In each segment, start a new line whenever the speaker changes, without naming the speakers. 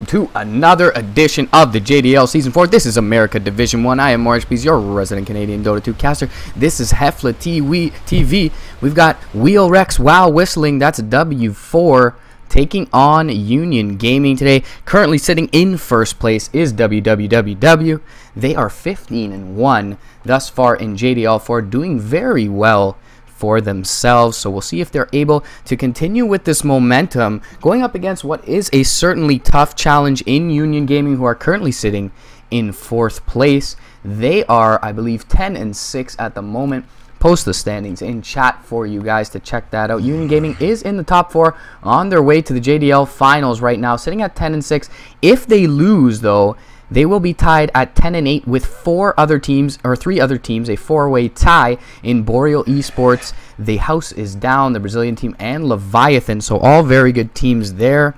to another edition of the JDL Season 4. This is America Division 1. I am Marshbees, your resident Canadian Dota 2 caster. This is HeflaTV. We've got Wheelrex Wow Whistling, that's W4, taking on Union Gaming today. Currently sitting in first place is WWWW. They are 15-1 thus far in JDL4, doing very well for themselves, so we'll see if they're able to continue with this momentum going up against what is a certainly tough challenge in Union Gaming, who are currently sitting in fourth place. They are, I believe, 10-6 at the moment. Post the standings in chat for you guys to check that out. Union Gaming is in the top 4 on their way to the JDL finals right now, sitting at 10-6. If they lose, though, they will be tied at 10-8 with 3 other teams, a 4-way tie in Boreal Esports. The House is Down, the Brazilian team, and Leviathan. So all very good teams there,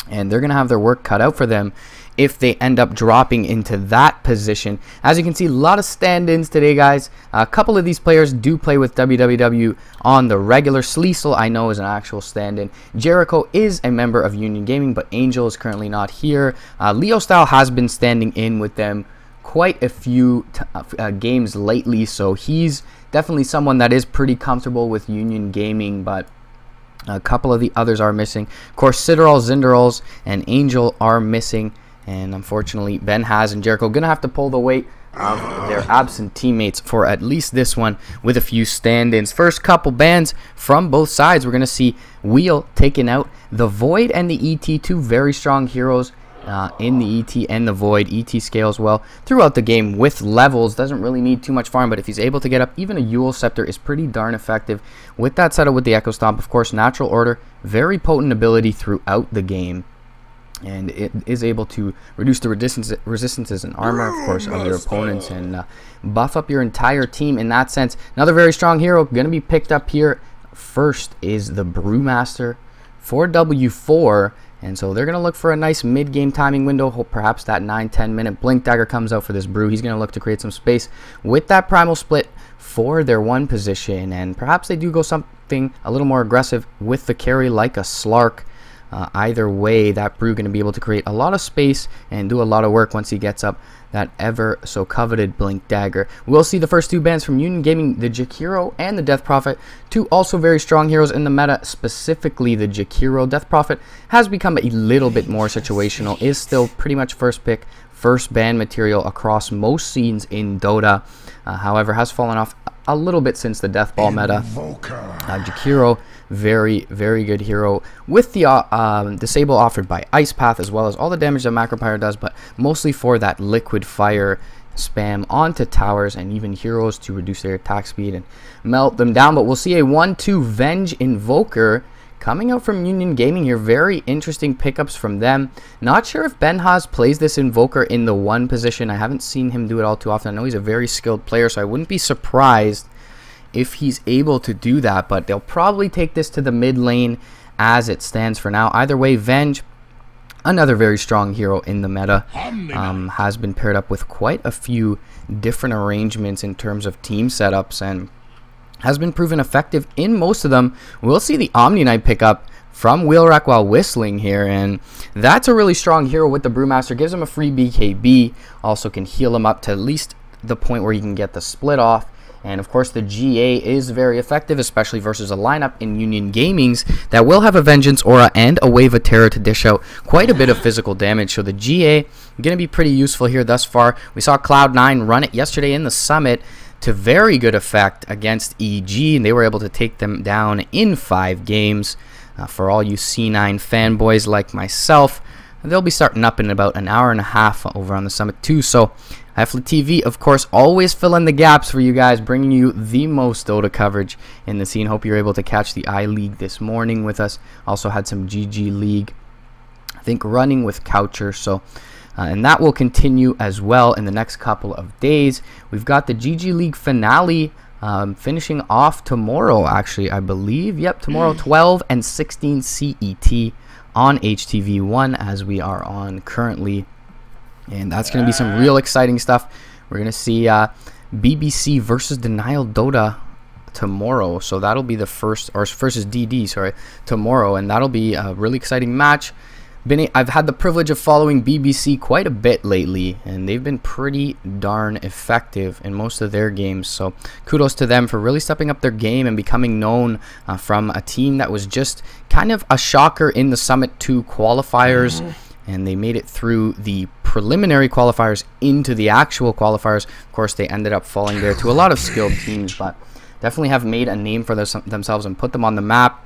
and they're going to have their work cut out for them if they end up dropping into that position. As you can see, a lot of stand-ins today, guys. A couple of these players do play with WWW on the regular. Sleesel, I know, is an actual stand-in. Jericho is a member of Union Gaming, but Angel is currently not here. Leo Style has been standing in with them quite a few games lately, so he's definitely someone that is pretty comfortable with Union Gaming, but a couple of the others are missing. Of course, Ciderol, Zinderols, and Angel are missing. And unfortunately, Ben Haz and Jericho going to have to pull the weight of their absent teammates for at least this one with a few stand-ins. First couple bans from both sides. We're going to see Wheel taking out the Void and the ET, two very strong heroes in the ET and the Void. ET scales well throughout the game with levels. Doesn't really need too much farm, but if he's able to get up, even a Yule Scepter is pretty darn effective. With that setup with the Echo Stomp, of course, Natural Order, very potent ability throughout the game. And it is able to reduce the resistances and armor, of course, of your opponents and buff up your entire team in that sense. Another very strong hero going to be picked up here first is the Brewmaster for W4. And so they're going to look for a nice mid-game timing window. Hope perhaps that 9-10 minute Blink Dagger comes out for this Brew. He's going to look to create some space with that Primal Split for their 1 position. And perhaps they do go something a little more aggressive with the carry like a Slark. Either way, that Brew going to be able to create a lot of space and do a lot of work once he gets up that ever so coveted Blink Dagger. We'll see the first 2 bans from Union Gaming, the Jakiro and the Death Prophet, 2 also very strong heroes in the meta, specifically the Jakiro. Death Prophet has become a little bit more situational, is still pretty much first pick, first ban material across most scenes in Dota. However, has fallen off a little bit since the Death Ball meta. Jakiro, very, very good hero with the disable offered by Ice Path, as well as all the damage that Macropyre does, but mostly for that liquid fire spam onto towers and even heroes to reduce their attack speed and melt them down. But we'll see a 1-2 Venge Invoker coming out from Union Gaming here. Very interesting pickups from them. Not sure if Ben Haas plays this Invoker in the 1 position. I haven't seen him do it all too often. I know he's a very skilled player, so I wouldn't be surprised if he's able to do that, but they'll probably take this to the mid lane as it stands for now. Either way, Venge, another very strong hero in the meta, has been paired up with quite a few different arrangements in terms of team setups and has been proven effective in most of them. We'll see the Omni Knight pick up from Wheelrex While Whistling here, and that's a really strong hero with the Brewmaster. Gives him a free BKB, also can heal him up to at least the point where he can get the split off. And of course the GA is very effective, especially versus a lineup in Union Gaming's that will have a Vengeance Aura and a Wave of Terror to dish out quite a bit of physical damage. So the GA going to be pretty useful here thus far. We saw Cloud9 run it yesterday in the Summit to very good effect against EG, and they were able to take them down in 5 games. For all you C9 fanboys like myself, they'll be starting up in about an hour and a half over on the Summit too. So HeflaTV, of course, always fill in the gaps for you guys, bringing you the most Dota coverage in the scene. Hope you're able to catch the I-League this morning with us. Also had some GG League, I think, running with Coucher. So, and that will continue as well in the next couple of days. We've got the GG League finale finishing off tomorrow, actually, I believe. Yep, tomorrow, 12 and 16 CET on HTV1 as we are on currently. And that's going to be some real exciting stuff. We're going to see BBC versus Denial Dota tomorrow. So that'll be the first, or versus DD, sorry, tomorrow. And that'll be a really exciting match. I've had the privilege of following BBC quite a bit lately, and they've been pretty darn effective in most of their games. So kudos to them for really stepping up their game and becoming known from a team that was just kind of a shocker in the Summit 2 qualifiers. And they made it through the preliminary qualifiers into the actual qualifiers. Of course, they ended up falling there to a lot of skilled teams, but definitely have made a name for themselves and put them on the map.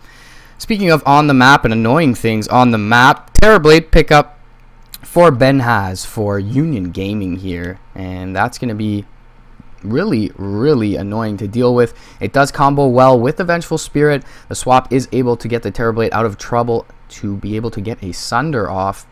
Speaking of on the map and annoying things on the map, Terrorblade pickup for Benhaz for Union Gaming here. And that's going to be really, really annoying to deal with. It does combo well with the Vengeful Spirit. The swap is able to get the Terrorblade out of trouble to be able to get a Sunder off.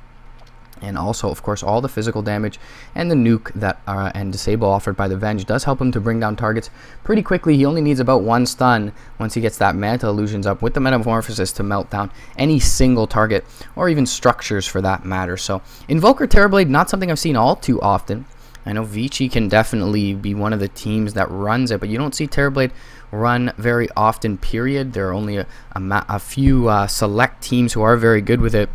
And also, of course, all the physical damage and the nuke that and disable offered by the Venge does help him to bring down targets pretty quickly. He only needs about 1 stun once he gets that Manta Illusions up with the Metamorphosis to melt down any single target or even structures for that matter. So Invoker Terrorblade, not something I've seen all too often. I know Vici can definitely be one of the teams that runs it, but you don't see Terrorblade run very often, period. There are only a few select teams who are very good with it.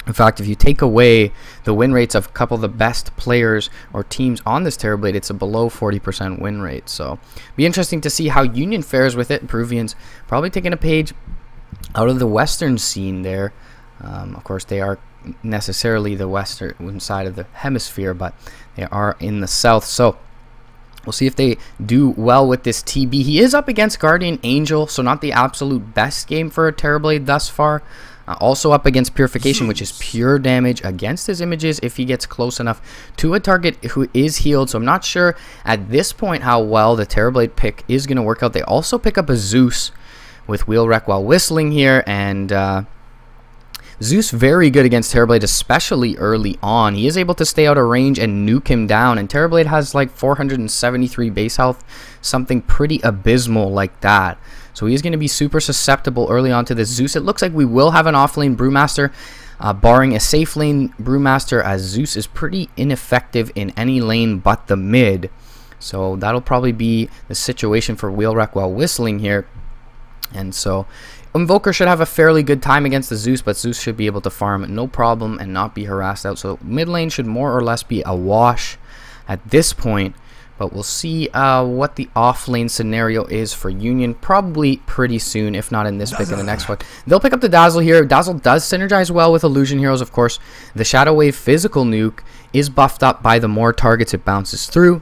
In fact, if you take away the win rates of a couple of the best players or teams on this Terrorblade, it's a below 40% win rate. So, be interesting to see how Union fares with it. Peruvians probably taking a page out of the Western scene there. Of course, they are necessarily the Western side of the hemisphere, but they are in the South. So, we'll see if they do well with this TB. He is up against Guardian Angel, so not the absolute best game for a Terrorblade thus far. Also up against Purification, which is pure damage against his images if he gets close enough to a target who is healed. So I'm not sure at this point how well the Terrorblade pick is going to work out. They also pick up a Zeus with Wheel Wreck while whistling here, and Zeus very good against Terrorblade, especially early on. He is able to stay out of range and nuke him down, and Terrorblade has like 473 base health, something pretty abysmal like that. So he's going to be super susceptible early on to this Zeus. It looks like we will have an offlane Brewmaster, barring a safe lane Brewmaster, as Zeus is pretty ineffective in any lane but the mid. So that'll probably be the situation for Wheel Wreck while whistling here. And so Invoker should have a fairly good time against the Zeus, but Zeus should be able to farm no problem and not be harassed out. So mid lane should more or less be a wash at this point. But we'll see what the off-lane scenario is for Union probably pretty soon, if not in this pick, in the next one. They'll pick up the Dazzle here. Dazzle does synergize well with Illusion Heroes, of course. The Shadow Wave physical nuke is buffed up by the more targets it bounces through.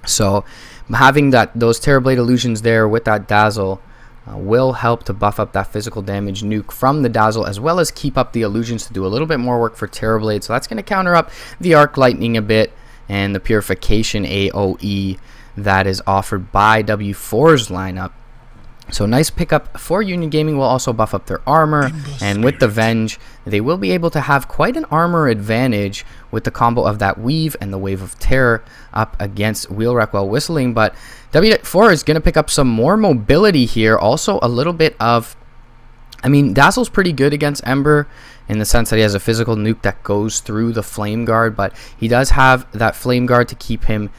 So having those Terrorblade Illusions there with that Dazzle will help to buff up that physical damage nuke from the Dazzle, as well as keep up the Illusions to do a little bit more work for Terrorblade. So that's going to counter up the Arc Lightning a bit, and the Purification AoE that is offered by W4's lineup. So nice pickup for Union Gaming. Will also buff up their armor, and with the Venge, they will be able to have quite an armor advantage with the combo of that Weave and the Wave of Terror up against Wheel Wreck while whistling. But W4 is going to pick up some more mobility here. Also a little bit of, I mean, Dazzle's pretty good against Ember in the sense that he has a physical nuke that goes through the Flame Guard, but he does have that Flame Guard to keep him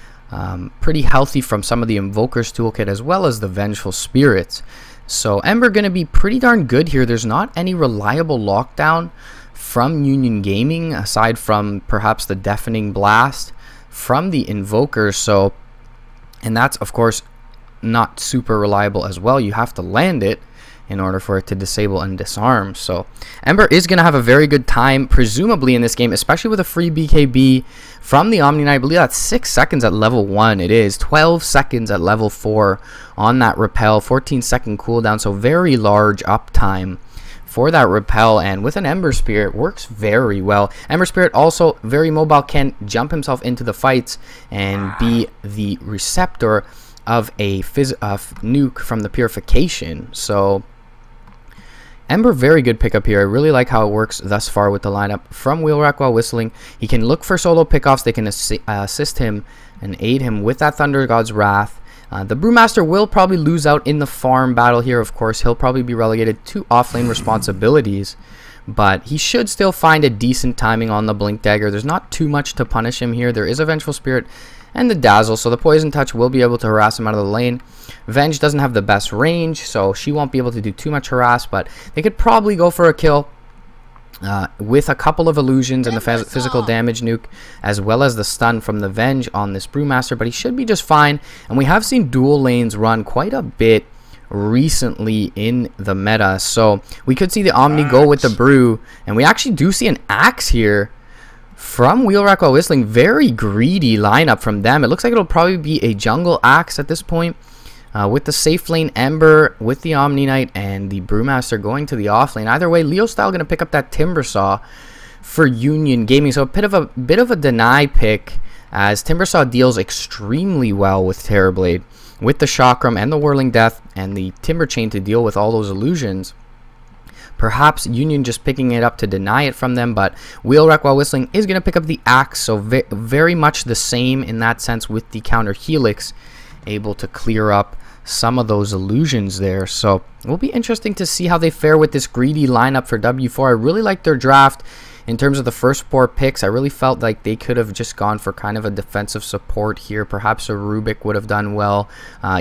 pretty healthy from some of the Invoker's toolkit, as well as the Vengeful Spirits. So Ember going to be pretty darn good here. There's not any reliable lockdown from Union Gaming, aside from perhaps the Deafening Blast from the Invoker. So, and that's of course not super reliable as well. You have to land it in order for it to disable and disarm. So Ember is going to have a very good time, presumably, in this game, especially with a free BKB from the Omni Knight. I believe that's 6 seconds at level 1. It is 12 seconds at level 4 on that repel, 14-second cooldown, so very large uptime for that repel. And with an Ember Spirit, works very well. Ember Spirit also very mobile, can jump himself into the fights and be the receptor of a nuke from the Purification. So Ember, very good pickup here. I really like how it works thus far with the lineup from Wheel Wreck while whistling. He can look for solo pickoffs. They can assist him and aid him with that Thunder God's Wrath. The Brewmaster will probably lose out in the farm battle here, of course. He'll probably be relegated to offlane responsibilities, but he should still find a decent timing on the Blink Dagger. There's not too much to punish him here. There is a Vengeful Spirit and the Dazzle, so the Poison Touch will be able to harass him out of the lane. Venge doesn't have the best range, so she won't be able to do too much harass, but they could probably go for a kill with a couple of illusions and the physical damage nuke, as well as the stun from the Venge on this Brewmaster, but he should be just fine. And we have seen dual lanes run quite a bit recently in the meta, so we could see the Omni go with the Brew, and we actually do see an Axe here from Wheelwreck While Whistling. Very greedy lineup from them. It looks like it'll probably be a jungle Axe at this point, with the safe lane Ember, with the Omni Knight, and the Brewmaster going to the off lane. Either way, Leo Style going to pick up that Timbersaw for Union Gaming. So a bit of a deny pick, as Timbersaw deals extremely well with Terrorblade, with the Chakram and the Whirling Death and the Timber Chain to deal with all those illusions. Perhaps Union just picking it up to deny it from them, but Wheelwreck While Whistling is going to pick up the Axe, so very much the same in that sense with the counter Helix, able to clear up some of those illusions there. So it will be interesting to see how they fare with this greedy lineup for W4. I really like their draft in terms of the first 4 picks. I really felt like they could have just gone for kind of a defensive support here. Perhaps a Rubik would have done well,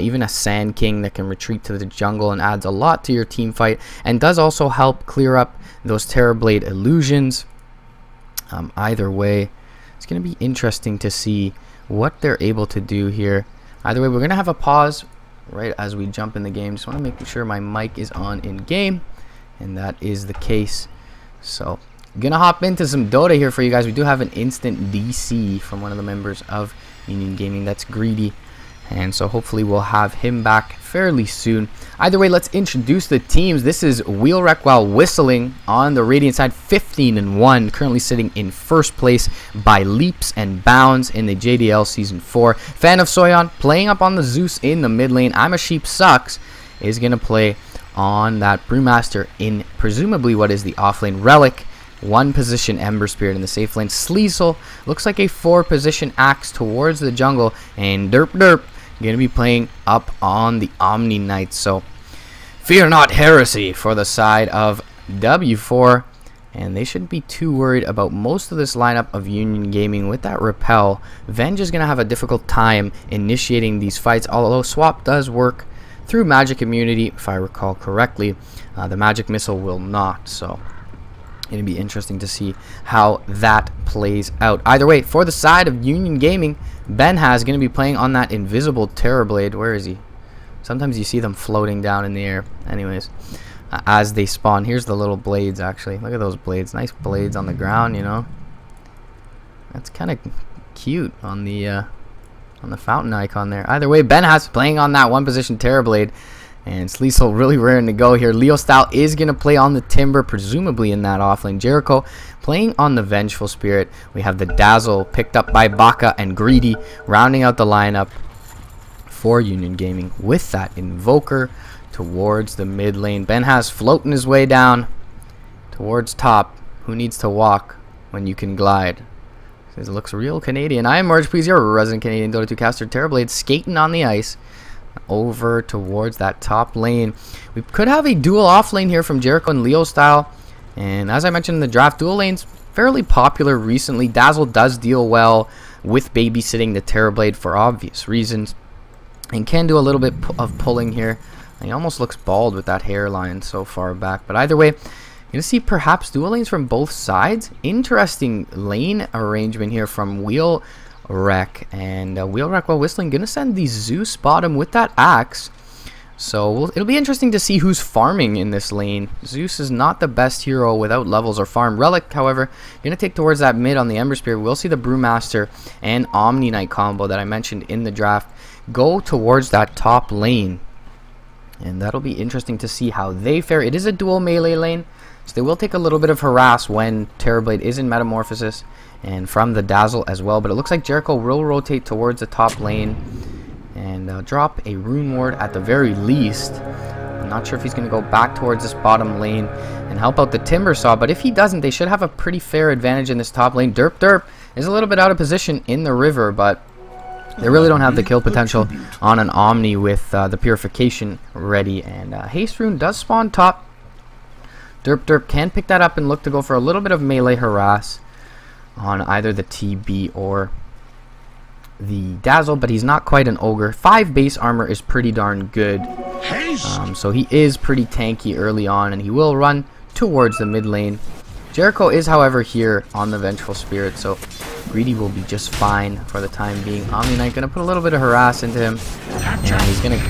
even a Sand King that can retreat to the jungle and adds a lot to your team fight, and does also help clear up those Terrorblade illusions. Either way, it's going to be interesting to see what they're able to do here. Either way, we're going to have a pause right as we jump in the game. Just want to make sure my mic is on in game, and that is the case. So gonna hop into some Dota here for you guys. We do have an instant DC from one of the members of Union Gaming that's greedy, and so hopefully we'll have him back fairly soon. Either way, let's introduce the teams. This is Wheelwreck While Whistling on the Radiant side, 15-1, currently sitting in first place by leaps and bounds in the JDL Season 4. Fan of Soyon playing up on the Zeus in the mid lane. I'm a Sheep Sucks is going to play on that Brewmaster in presumably what is the offlane Relic. 1 position Ember Spirit in the safe lane. Sleazel looks like a 4 position Axe towards the jungle, and Derp going to be playing up on the Omni Knight. So fear not heresy for the side of W4, and they shouldn't be too worried about most of this lineup of Union Gaming with that Repel. Venge is going to have a difficult time initiating these fights, although Swap does work through Magic Immunity, if I recall correctly. The Magic Missile will not, so it'll be interesting to see how that plays out. Either way, for the side of Union Gaming, Ben has going to be playing on that invisible Terrorblade. Where is he? Sometimes you see them floating down in the air. Anyways, as they spawn. Here's the little blades, actually. Look at those blades. Nice blades on the ground, you know. That's kind of cute on the fountain icon there. Either way, Ben has playing on that 1 position Terrorblade. And Sleazel really raring to go here. Leo Style is going to play on the Timber, presumably in that offlane. Jericho playing on the Vengeful Spirit. We have the Dazzle picked up by Baka and Greedy, rounding out the lineup for Union Gaming with that Invoker towards the mid lane. Ben has floating his way down towards top. Who needs to walk when you can glide? It looks real Canadian. I am Marge, please, your resident Canadian Dota 2 caster. Terrorblade skating on the ice over towards that top lane. We could have a dual off lane here from Jericho and Leo Style, and as I mentioned in the draft, dual lanes fairly popular recently. Dazzle does deal well with babysitting the Terrorblade for obvious reasons, and can do a little bit of pulling here. He almost looks bald with that hairline so far back, but either way, you're gonna see perhaps dual lanes from both sides. Interesting lane arrangement here from Wheelwreck, and Wheelwreck While Whistling gonna send the Zeus bottom with that Axe. So it'll be interesting to see who's farming in this lane. Zeus is not the best hero without levels or farm. Relic, however, gonna take towards that mid on the Ember Spear. We'll see the Brewmaster and Omni Knight combo that I mentioned in the draft go towards that top lane, and that'll be interesting to see how they fare. It is a dual melee lane, so they will take a little bit of harass when Terrorblade is in Metamorphosis, and from the Dazzle as well. But it looks like Jericho will rotate towards the top lane and drop a Rune Ward at the very least. I'm not sure if he's going to go back towards this bottom lane and help out the Timbersaw, but if he doesn't, they should have a pretty fair advantage in this top lane. Derp is a little bit out of position in the river, but they really don't have the kill potential on an Omni with the Purification ready. And Haste Rune does spawn top. Derp can pick that up and look to go for a little bit of melee harass on either the TB or the Dazzle, but he's not quite an ogre. 5 base armor is pretty darn good, so he is pretty tanky early on, and he will run towards the mid lane Jericho is, however, here on the Vengeful Spirit, so Greedy will be just fine for the time being. Omni Knight going to put a little bit of harass into him, and he's going to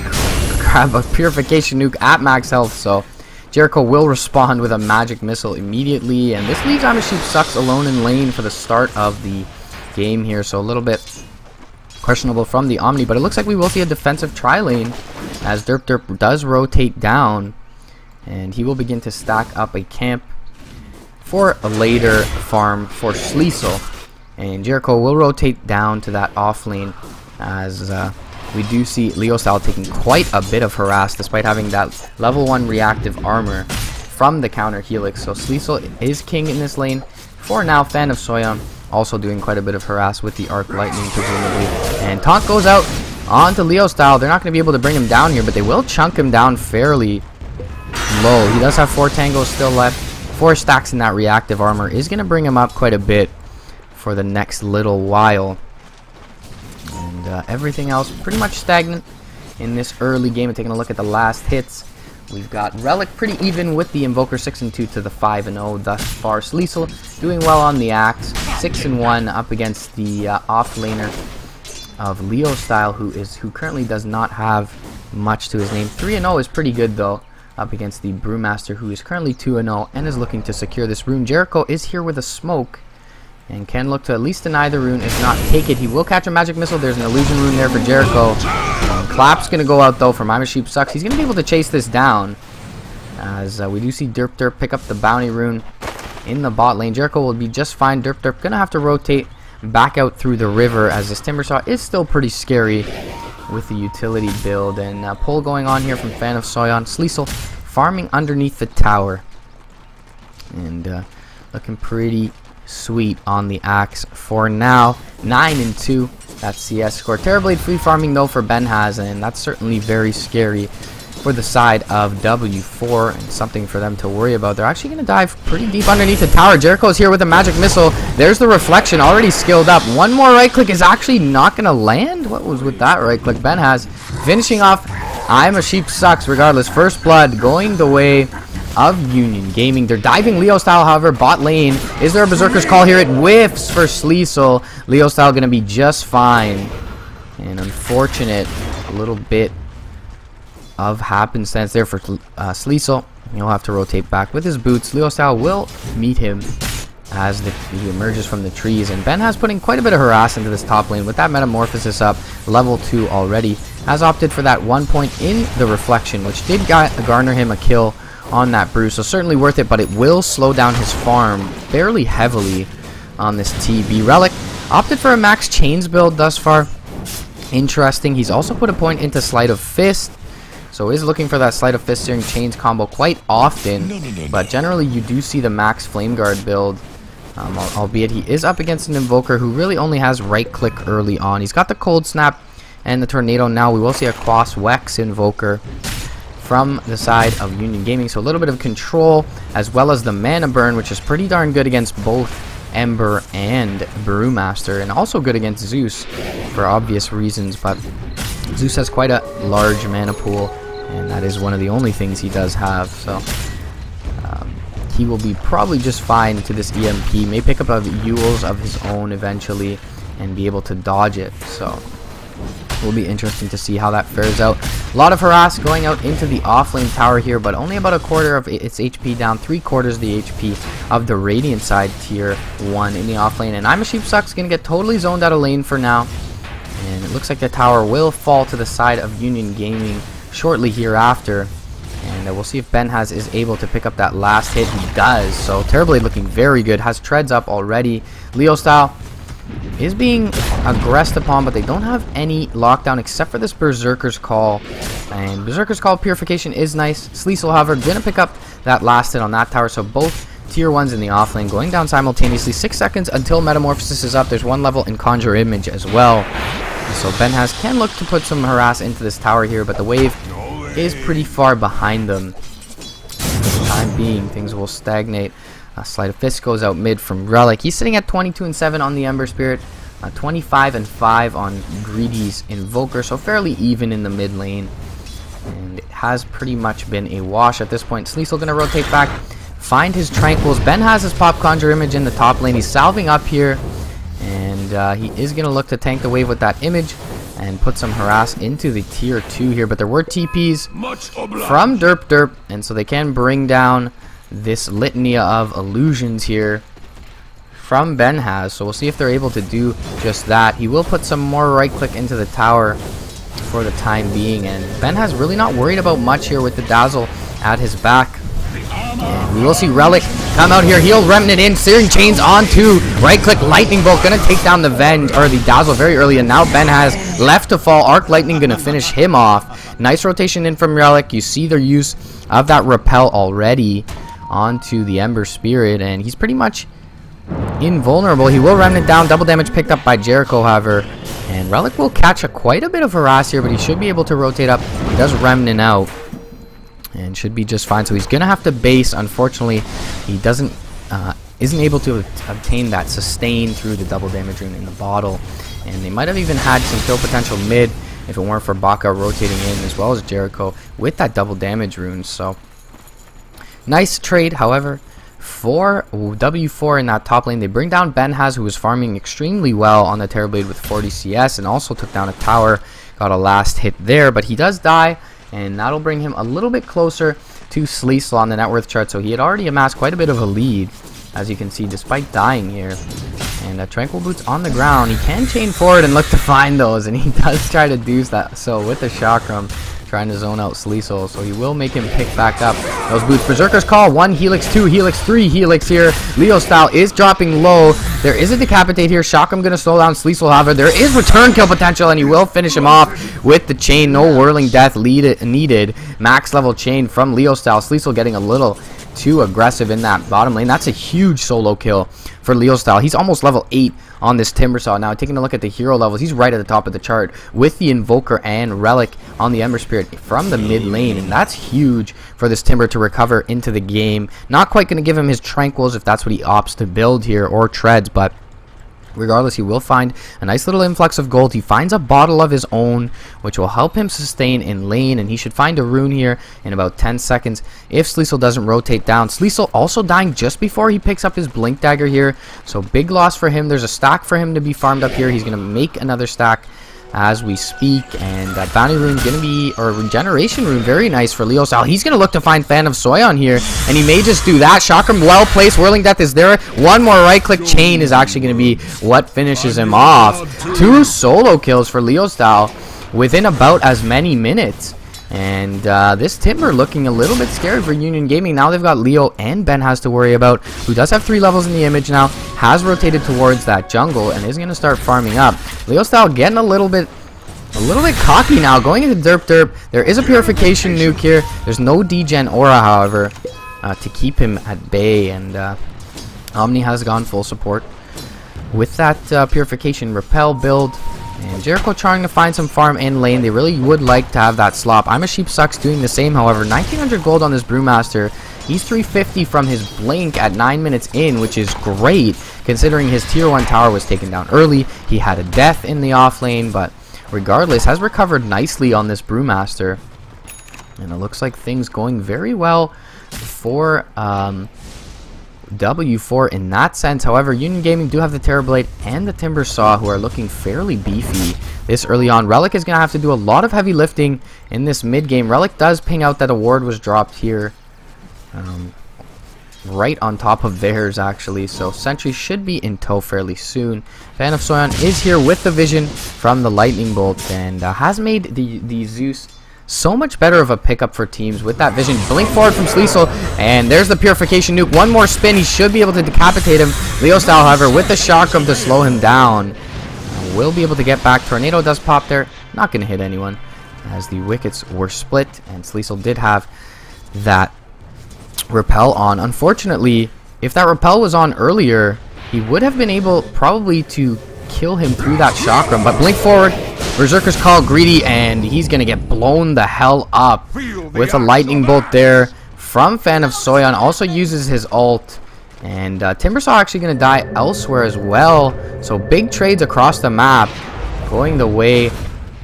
grab a Purification Nuke at max health, so Jericho will respond with a Magic Missile immediately, and this leaves Sheep Sucks alone in lane for the start of the game here, so a little bit questionable from the Omni, but it looks like we will see a defensive tri-lane as Derp does rotate down, and he will begin to stack up a camp for a later farm for Sleesel. And Jericho will rotate down to that off lane as we do see Leo Style taking quite a bit of harass despite having that level 1 reactive armor from the counter Helix. So Sleesel is king in this lane for now. Fan of Soya also doing quite a bit of harass with the Arc Lightning presumably. And taunt goes out onto Leo Style. They're not going to be able to bring him down here, but they will chunk him down fairly low. He does have 4 tangos still left. 4 stacks in that reactive armor is going to bring him up quite a bit for the next little while. And everything else pretty much stagnant in this early game. And taking a look at the last hits, we've got Relic pretty even with the Invoker 6-2 to the 5-0 thus far. Sleesel doing well on the axe, 6-1 up against the off laner of Leo Style, who currently does not have much to his name. 3-0 is pretty good though, up against the Brewmaster, who is currently 2-0 and is looking to secure this rune. Jericho is here with a smoke and can look to at least deny the rune, if not take it. He will catch a Magic Missile. There's an illusion rune there for Jericho. Clap's going to go out though for Sheep Sucks. He's going to be able to chase this down as we do see Derp pick up the bounty rune in the bot lane. Jericho will be just fine. Derp going to have to rotate back out through the river as this Timbersaw is still pretty scary with the utility build. And pull going on here from Fan of Soyon. Sleesel farming underneath the tower and looking pretty sweet on the axe for now. 9-2, that's CS score. Terrorblade free farming though for Benhaz, and that's certainly very scary for the side of W4 and something for them to worry about. They're actually going to dive pretty deep underneath the tower. Jericho's here with a Magic Missile. There's the reflection already skilled up. One more right click is actually not going to land. What was with that right click? Benhaz finishing off Sheep Sucks regardless. First blood going the way of Union Gaming. They're diving Leo Style, however, bot lane. Is there a Berserker's Call here? It whiffs for Sleesel. Leo Style going to be just fine. And unfortunate, a little bit of happenstance there for Sleesel. He'll have to rotate back with his boots. Leo Style will meet him as he emerges from the trees. And Benhaz putting quite a bit of harass into this top lane with that Metamorphosis up, level 2 already. Has opted for that 1 point in the reflection, which did garner him a kill on that brew, so certainly worth it, but it will slow down his farm fairly heavily on this TB. Relic opted for a max chains build thus far. Interesting. He's also put a point into Sleight of Fist, so is looking for that Sleight of Fist Searing Chains combo quite often. But generally you do see the max Flame Guard build, albeit he is up against an Invoker who really only has right click early on. He's got the Cold Snap and the Tornado now. We will see a Quas Wex Invoker from the side of Union Gaming, so a little bit of control as well as the mana burn, which is pretty darn good against both Ember and Brewmaster, and also good against Zeus for obvious reasons. But Zeus has quite a large mana pool, and that is one of the only things he does have, so he will be probably just fine to this EMP. May pick up a Yules of his own eventually and be able to dodge it, so will be interesting to see how that fares out. A lot of harass going out into the offlane tower here, but only about a quarter of its HP down, 3/4 the HP of the Radiant side tier 1 in the offlane. And Sheep Sucks gonna get totally zoned out of lane for now, and it looks like the tower will fall to the side of Union Gaming shortly hereafter. And we'll see if Benhaz is able to pick up that last hit. He does, so Terrorblade looking very good, has treads up already. Leo Style is being aggressed upon, but they don't have any lockdown except for this Berserker's Call. And Berserker's Call Purification is nice. Sleesel, however, gonna pick up that last hit on that tower, so both tier 1s in the offlane going down simultaneously. 6 seconds until Metamorphosis is up. There's 1 level in Conjure Image as well. So Benhaz can look to put some harass into this tower here, but the wave is pretty far behind them. For the time being, things will stagnate. Sleight of Fist goes out mid from Relic. He's sitting at 22-7 on the Ember Spirit, 25-5 on Greedy's Invoker, so fairly even in the mid lane. And it has pretty much been a wash at this point. Sleesel going to rotate back find his Tranquils. Ben has his Pop Conjure image in the top lane. He's salving up here, and he is going to look to tank the wave with that image and put some harass into the tier 2 here. But there were TPs from Derp, and so they can bring down this litany of illusions here from Ben has. So we'll see if they're able to do just that. He will put some more right click into the tower for the time being, and Ben has really not worried about much here with the Dazzle at his back. And we will see Relic come out here, heal Remnant in, Searing Chains onto right click, Lightning Bolt, gonna take down the the Dazzle very early, and now Ben has left to fall. Arc Lightning gonna finish him off. Nice rotation in from Relic. You see their use of that repel already onto the Ember Spirit, and he's pretty much invulnerable. He will Remnant down, double damage picked up by Jericho, however, and Relic will catch quite a bit of harass here, but he should be able to rotate up. He does Remnant out and should be just fine. So he's gonna have to base. Unfortunately, he isn't able to obtain that sustain through the double damage rune in the bottle, and they might have even had some kill potential mid if it weren't for Baka rotating in, as well as Jericho with that double damage rune. So nice trade. However, for W4 in that top lane, they bring down Benhaz, who was farming extremely well on the Terrorblade with 40 CS, and also took down a tower, got a last hit there, but he does die, and that'll bring him a little bit closer to Sleesel on the net worth chart. So he had already amassed quite a bit of a lead, as you can see, despite dying here. And Tranquil Boots on the ground. He can chain forward and look to find those, and he does try to do that. So with the Chakram, trying to zone out Sleesel, so he will make him pick back up those boots. Berserker's Call, 1 Helix, 2 Helix, 3 Helix here. Leo style is dropping low. There is a Decapitate here. Chakram gonna slow down Sleesel, however. There is return kill potential, and he will finish him off with the chain. No Whirling Death needed. Max level chain from Leo style. Sleesel getting a little too aggressive in that bottom lane. That's a huge solo kill for Leo style. He's almost level 8 on this Timbersaw. Now taking a look at the hero levels, he's right at the top of the chart with the Invoker and Relic on the Ember Spirit from the mid lane, and that's huge for this Timber to recover into the game. Not quite going to give him his Tranquils if that's what he opts to build here, or Treads, but regardless, he will find a nice little influx of gold. He finds a bottle of his own, which will help him sustain in lane, and he should find a rune here in about 10 seconds if Sleesel doesn't rotate down. Sleesel also dying just before he picks up his Blink Dagger here, so big loss for him. There's a stack for him to be farmed up here. He's going to make another stack as we speak, and that bounty rune is going to be, or regeneration rune, very nice for Leo style. He's going to look to find Fan of Soyon here, and he may just do that. Chakram well placed, Whirling Death is there. One more right click chain is actually going to be what finishes him off. 2 solo kills for Leo style within about as many minutes. And this Timber looking a little bit scary for Union Gaming. Now they've got Leo and Ben has to worry about, who does have 3 levels in the image now, has rotated towards that jungle and is going to start farming up. Leo style getting a little bit cocky now, going into Derp. There is a Purification nuke here. There's no degen aura, however, to keep him at bay, and Omni has gone full support with that Purification Repel build. And Jericho trying to find some farm in lane. They really would like to have that slop. I'm a Sheep Sucks doing the same, however. 1900 gold on this Brewmaster. He's 350 from his Blink at 9 minutes in, which is great considering his tier 1 tower was taken down early. He had a death in the off lane, but regardless, has recovered nicely on this Brewmaster. And it looks like things going very well for W4 in that sense. However, Union Gaming do have the Terrorblade and the Timbersaw, who are looking fairly beefy this early on. Relic is going to have to do a lot of heavy lifting in this mid game. Relic does ping out that a ward was dropped here, right on top of theirs actually, so Sentry should be in tow fairly soon. Fan of Soyon is here with the vision from the Lightning Bolt, and has made the Zeus so much better of a pickup for teams with that vision. Blink forward from Sleesel, and there's the Purification nuke. One more spin, he should be able to decapitate him. Leo style, however, with the Chakram to slow him down, will be able to get back. Tornado does pop there, not going to hit anyone as the wickets were split, and Sleesel did have that repel on. Unfortunately, if that repel was on earlier, he would have been able probably to kill him through that Chakram, but Blink forward, Berserker's Call greedy, and he's gonna get blown the hell up with a Lightning Bolt there from Fan of Soyon. Also uses his ult, and Timbersaw actually gonna die elsewhere as well. So big trades across the map going the way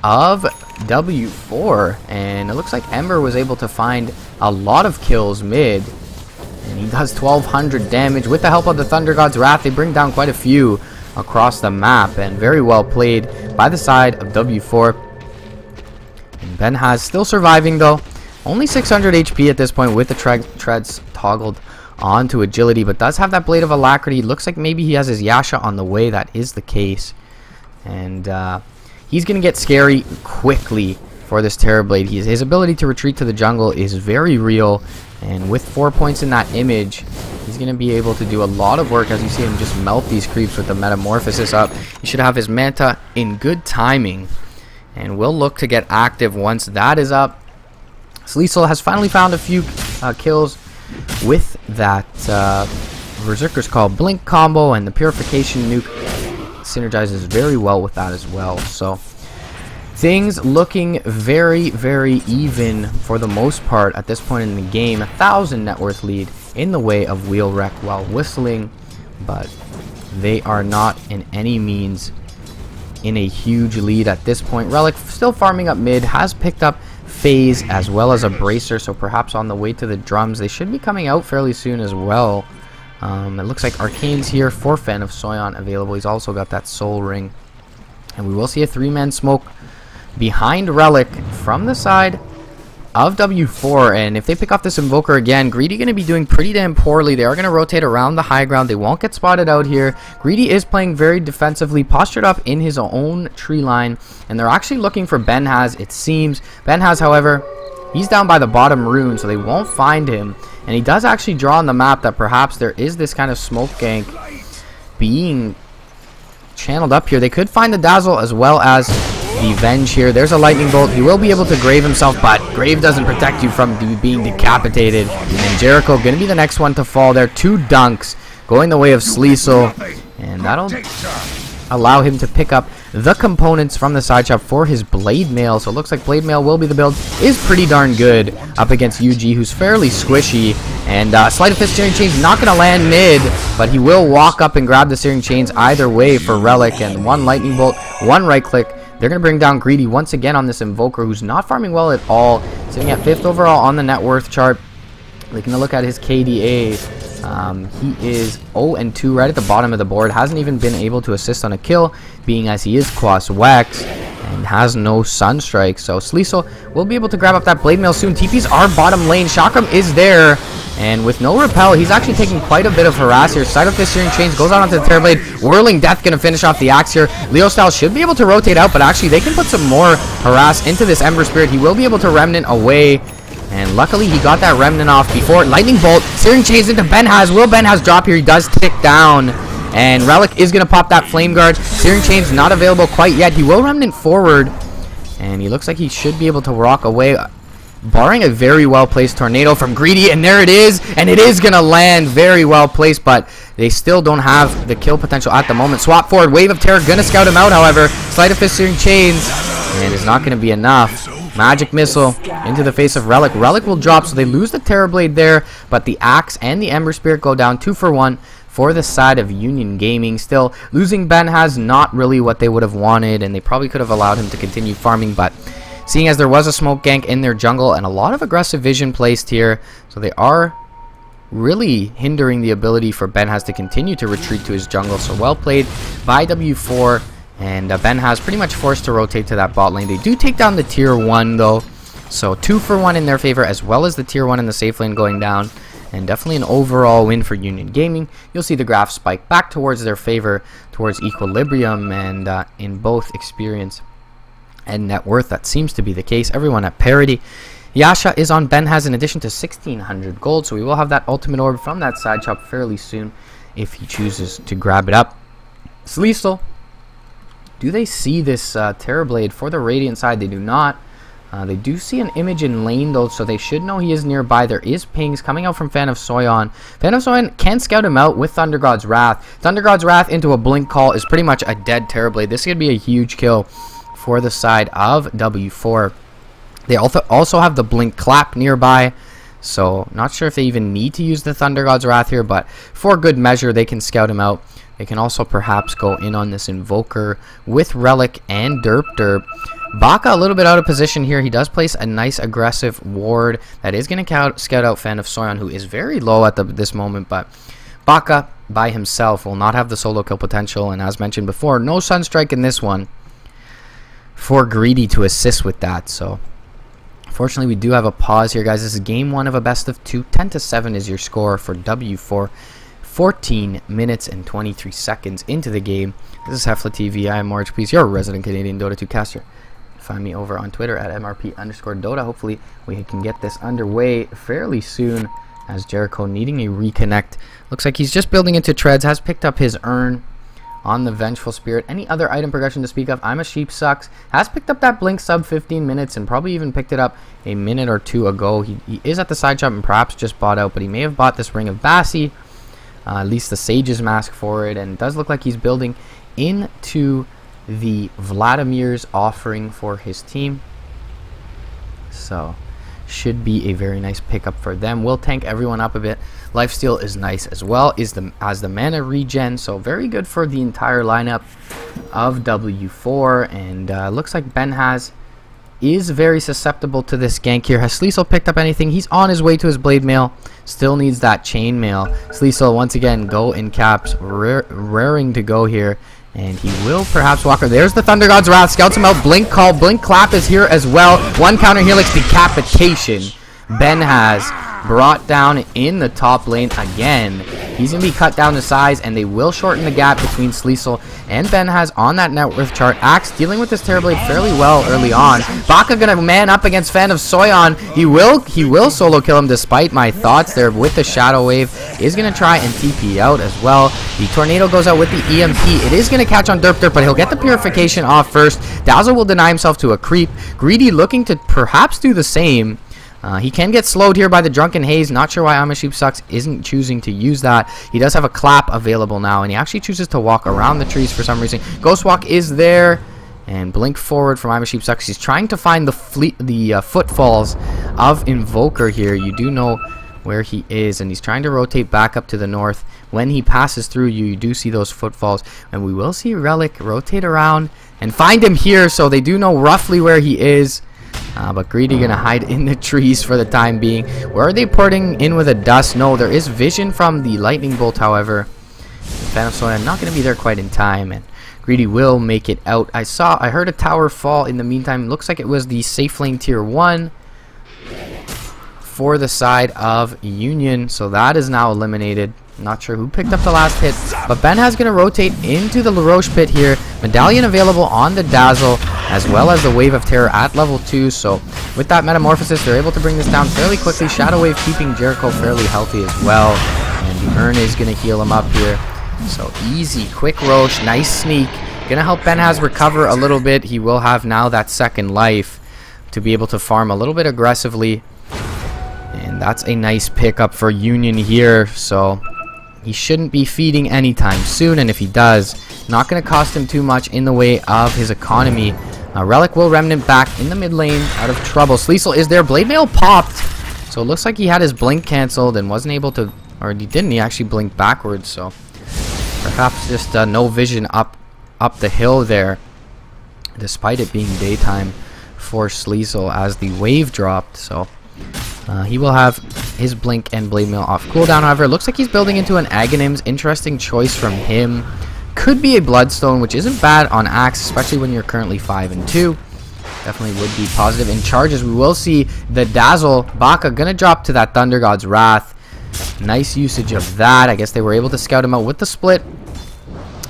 of W4, and it looks like Ember was able to find a lot of kills mid, and And he does 1200 damage. With the help of the Thunder God's Wrath, they bring down quite a few across the map. And very well played by the side of W4. And Benhaz still surviving though. Only 600 HP at this point with the treads toggled onto agility. But does have that Blade of Alacrity. Looks like maybe he has his Yasha on the way. That is the case. And he's going to get scary quickly for this Terrorblade. His ability to retreat to the jungle is very real. And with 4 points in that image, he's going to be able to do a lot of work as you see him just melt these creeps with the Metamorphosis up. He should have his Manta in good timing. And we'll look to get active once that is up. Sleesel has finally found a few kills with that Berserker's Call Blink combo, and the Purification nuke synergizes very well with that as well. So things looking very, very even for the most part at this point in the game. 1,000 net worth lead in the way of Wheelwreck while whistling, but they are not in any means in a huge lead at this point. Relic still farming up mid, has picked up Phase as well as a Bracer, so perhaps on the way to the drums. They should be coming out fairly soon as well. It looks like Arcane's here for Fan of Soyon available. He's also got that Soul Ring. And we will see a 3-man smoke behind Relic from the side of W4. And if they pick off this Invoker again, Greedy going to be doing pretty damn poorly. They are going to rotate around the high ground. They won't get spotted out here. Greedy is playing very defensively, postured up in his own tree line. And they're actually looking for Benhaz, it seems. Benhaz, however, he's down by the bottom rune, so they won't find him. And he does actually draw on the map that perhaps there is this kind of smoke gank being channeled up here. They could find the Dazzle as well as the Venge here. There's a Lightning Bolt. He will be able to Grave himself, but Grave doesn't protect you from being decapitated. And Jericho going to be the next one to fall there. 2 dunks going the way of Sleesel. And that'll allow him to pick up the components from the side shop for his Blade Mail. So it looks like Blade Mail will be the build. Is pretty darn good up against UG, who's fairly squishy. And Sleight of Fist Searing Chains not going to land mid, but he will walk up and grab the Searing Chains either way for Relic. And 1 Lightning Bolt, 1 right click. They're going to bring down Greedy once again on this Invoker, who's not farming well at all. Sitting at 5th overall on the net worth chart. Taking a look at his KDA. He is 0-2 right at the bottom of the board. Hasn't even been able to assist on a kill, being as he is Quas Wex and has no Sunstrike. So Sleesel will be able to grab up that Blade Mail soon. TPs are bottom lane. Chakram is there. And with no repel, he's actually taking quite a bit of harass here. Side of Fist Searing Chains goes out onto the Terrorblade. Whirling Death going to finish off the axe here. Leo Style should be able to rotate out, but actually they can put some more harass into this Ember Spirit. He will be able to Remnant away. And luckily he got that Remnant off before. Lightning Bolt, Searing Chains into Benhaz. Will Benhaz drop here? He does tick down. And Relic is going to pop that Flame Guard. Searing Chains not available quite yet. He will Remnant forward. And he looks like he should be able to rock away, barring a very well-placed Tornado from Greedy. And there it is. And it is going to land very well-placed, but they still don't have the kill potential at the moment. Swap forward. Wave of Terror going to scout him out, however. Sleight of Fist Searing Chains. And it's not going to be enough. Magic Missile into the face of Relic. Relic will drop, so they lose the Terrorblade there, but the Axe and the Ember Spirit go down 2 for 1 for the side of Union Gaming. Still, losing Benhaz not really what they would have wanted, and they probably could have allowed him to continue farming, but seeing as there was a smoke gank in their jungle and a lot of aggressive vision placed here, so they are really hindering the ability for Benhaz to continue to retreat to his jungle. So well played by W4. And Benhaz pretty much forced to rotate to that bot lane. They do take down the tier 1 though. So 2 for 1 in their favor, as well as the tier 1 in the safe lane going down. And definitely an overall win for Union Gaming. You'll see the graph spike back towards their favor, towards equilibrium. And in both experience and net worth, that seems to be the case. Everyone at parity. Yasha is on Benhaz in addition to 1,600 gold. So we will have that ultimate orb from that side shop fairly soon if he chooses to grab it up. Sleesel. Do they see this Terrorblade for the Radiant side? They do not. They do see an image in lane though, so they should know he is nearby. There is pings coming out from Fan of Soyon. Fan of Soyon can scout him out with Thunder God's Wrath. Thunder God's Wrath into a Blink Call is pretty much a dead Terrorblade. This could be a huge kill for the side of W4. They also have the Blink Clap nearby. So not sure if they even need to use the Thunder God's Wrath here, but for good measure they can scout him out. They can also perhaps go in on this Invoker with Relic and Derp. Baka a little bit out of position here. He does place a nice aggressive ward that is going to scout out Fan of Soyon, who is very low at this moment, but Baka by himself will not have the solo kill potential, and as mentioned before, no Sunstrike in this one for Greedy to assist with that. So fortunately, we do have a pause here, guys. This is game 1 of a best of 2. 10-7 is your score for W4. 14 minutes and 23 seconds into the game. This is HeflaTV. I am HeflaTV, your resident Canadian Dota 2 caster. Find me over on Twitter at MRP_Dota. Hopefully, we can get this underway fairly soon, as Jericho needing a reconnect. Looks like he's just building into treads. Has picked up his urn on the Vengeful Spirit. Any other item progression to speak of? I'm a Sheep Sucks. Has picked up that Blink sub 15 minutes and probably even picked it up a minute or two ago. He is at the side shop and perhaps just bought out, but he may have bought this Ring of Bassi. At least the Sage's Mask for it, and it does look like he's building into the Vladimir's offering for his team. So should be a very nice pickup for them. Will tank everyone up a bit. Lifesteal is nice as well as the mana regen, so very good for the entire lineup of W4. And looks like Benhaz is very susceptible to this gank here. Has Sleesel picked up anything? He's on his way to his Blade Mail. Still needs that Chain Mail. Sleesel once again go in caps, raring to go here. And he will perhaps walk her. There's the Thunder God's Wrath. Scouts him out. Blink Call. Blink Clap is here as well. One counter Helix Decapitation. Ben has brought down in the top lane again. He's going to be cut down to size, and they will shorten the gap between Sleesel and Ben has on that net worth chart. Axe dealing with this Terrorblade fairly well early on. Baka going to man up against Fan of Soyon. He will solo kill him despite my thoughts there with the Shadow Wave. Is going to try and TP out as well. The Tornado goes out with the EMP. It is going to catch on Derp, but he'll get the Purification off first. Dazzle will deny himself to a creep. Greedy looking to perhaps do the same. He can get slowed here by the Drunken Haze. Not sure why I'm a Sheep Sucks isn't choosing to use that. He does have a clap available now, and he actually chooses to walk around the trees for some reason. Ghost Walk is there, and blink forward from I'm a Sheep Sucks. He's trying to find the footfalls of Invoker here. You do know where he is, and he's trying to rotate back up to the north. When he passes through you, you do see those footfalls, and we will see Relic rotate around and find him here, so they do know roughly where he is. But Greedy gonna hide in the trees for the time being. Where are they porting in with a dust? No, there is vision from the lightning bolt, however. Fan of Soyon not gonna be there quite in time, and Greedy will make it out. I heard a tower fall in the meantime. Looks like it was the safe lane tier 1 for the side of Union, so that is now eliminated. Not sure who picked up the last hit, but Ben has going to rotate into the LaRoche pit here. Medallion available on the Dazzle, as well as the Wave of Terror at level 2. So with that Metamorphosis, they're able to bring this down fairly quickly. Shadow Wave keeping Jericho fairly healthy as well. And the Urn is going to heal him up here. So easy, quick Roche, nice sneak. Going to help Benhaz recover a little bit. He will have now that second life to be able to farm a little bit aggressively. And that's a nice pickup for Union here. So he shouldn't be feeding anytime soon, and if he does, not going to cost him too much in the way of his economy. Relic will Remnant back in the mid lane out of trouble. Sleesel is there. Blade Mail popped, so it looks like he had his blink cancelled and wasn't able to, or he didn't. He actually blinked backwards, so perhaps just no vision up the hill there, despite it being daytime for Sleesel as the wave dropped. So he will have his blink and blade mail off cooldown. However, it looks like he's building into an Aghanims. Interesting choice from him. Could be a Bloodstone, which isn't bad on Axe, especially when you're currently 5 and 2. Definitely would be positive. In charges, we will see the Dazzle. Baka gonna drop to that Thunder God's Wrath. Nice usage of that. I guess they were able to scout him out with the split,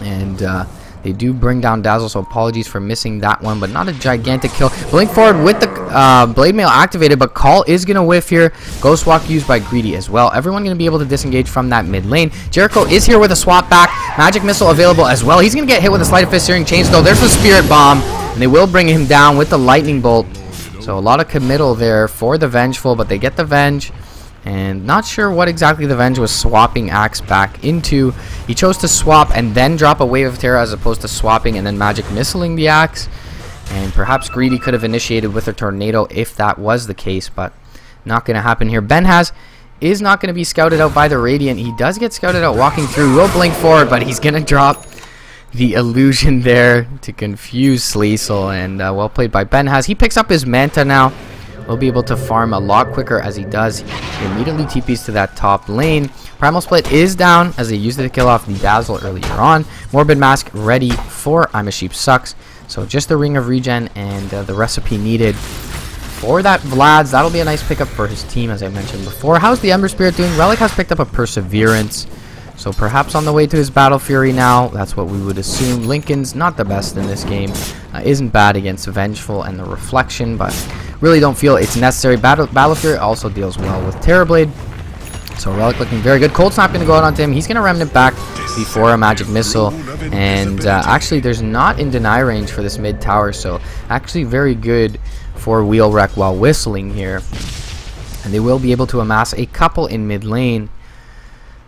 and they do bring down Dazzle, so apologies for missing that one, but not a gigantic kill. Blink forward with the Blade Mail activated, but Call is going to whiff here. Ghost Walk used by Greedy as well. Everyone going to be able to disengage from that mid lane. Jericho is here with a swap back. Magic Missile available as well. He's going to get hit with a Sleight of Fist Searing Chains, though. There's the Spirit Bomb, and they will bring him down with the Lightning Bolt. So a lot of committal there for the Vengeful, but they get the Venge. And not sure what exactly the Venge was swapping Axe back into. He chose to swap and then drop a Wave of Terror as opposed to swapping and then Magic Missiling the Axe. And perhaps Greedy could have initiated with a Tornado if that was the case, but not going to happen here. Benhaz is not going to be scouted out by the Radiant. He does get scouted out walking through. Will blink forward, but he's going to drop the illusion there to confuse Sleesel, and well played by Benhaz. He picks up his Manta now. Will be able to farm a lot quicker as he does. He immediately TPs to that top lane. Primal Split is down as they used it to kill off the Dazzle earlier on. Morbid Mask ready for I'm a Sheep Sucks. So just the Ring of Regen and the recipe needed for that Vlad's. That'll be a nice pickup for his team, as I mentioned before. How's the Ember Spirit doing? Relic has picked up a Perseverance. So perhaps on the way to his Battle Fury now. That's what we would assume. Lincoln's not the best in this game. Isn't bad against Vengeful and the Reflection, but really don't feel it's necessary. Battle Fury also deals well with Terrorblade. So Relic looking very good. Cold Snap going to go out onto him. He's going to Remnant back before a Magic Missile. And actually there's not in deny range for this mid tower. So actually very good for Wheel Wreck while whistling here. And they will be able to amass a couple in mid lane.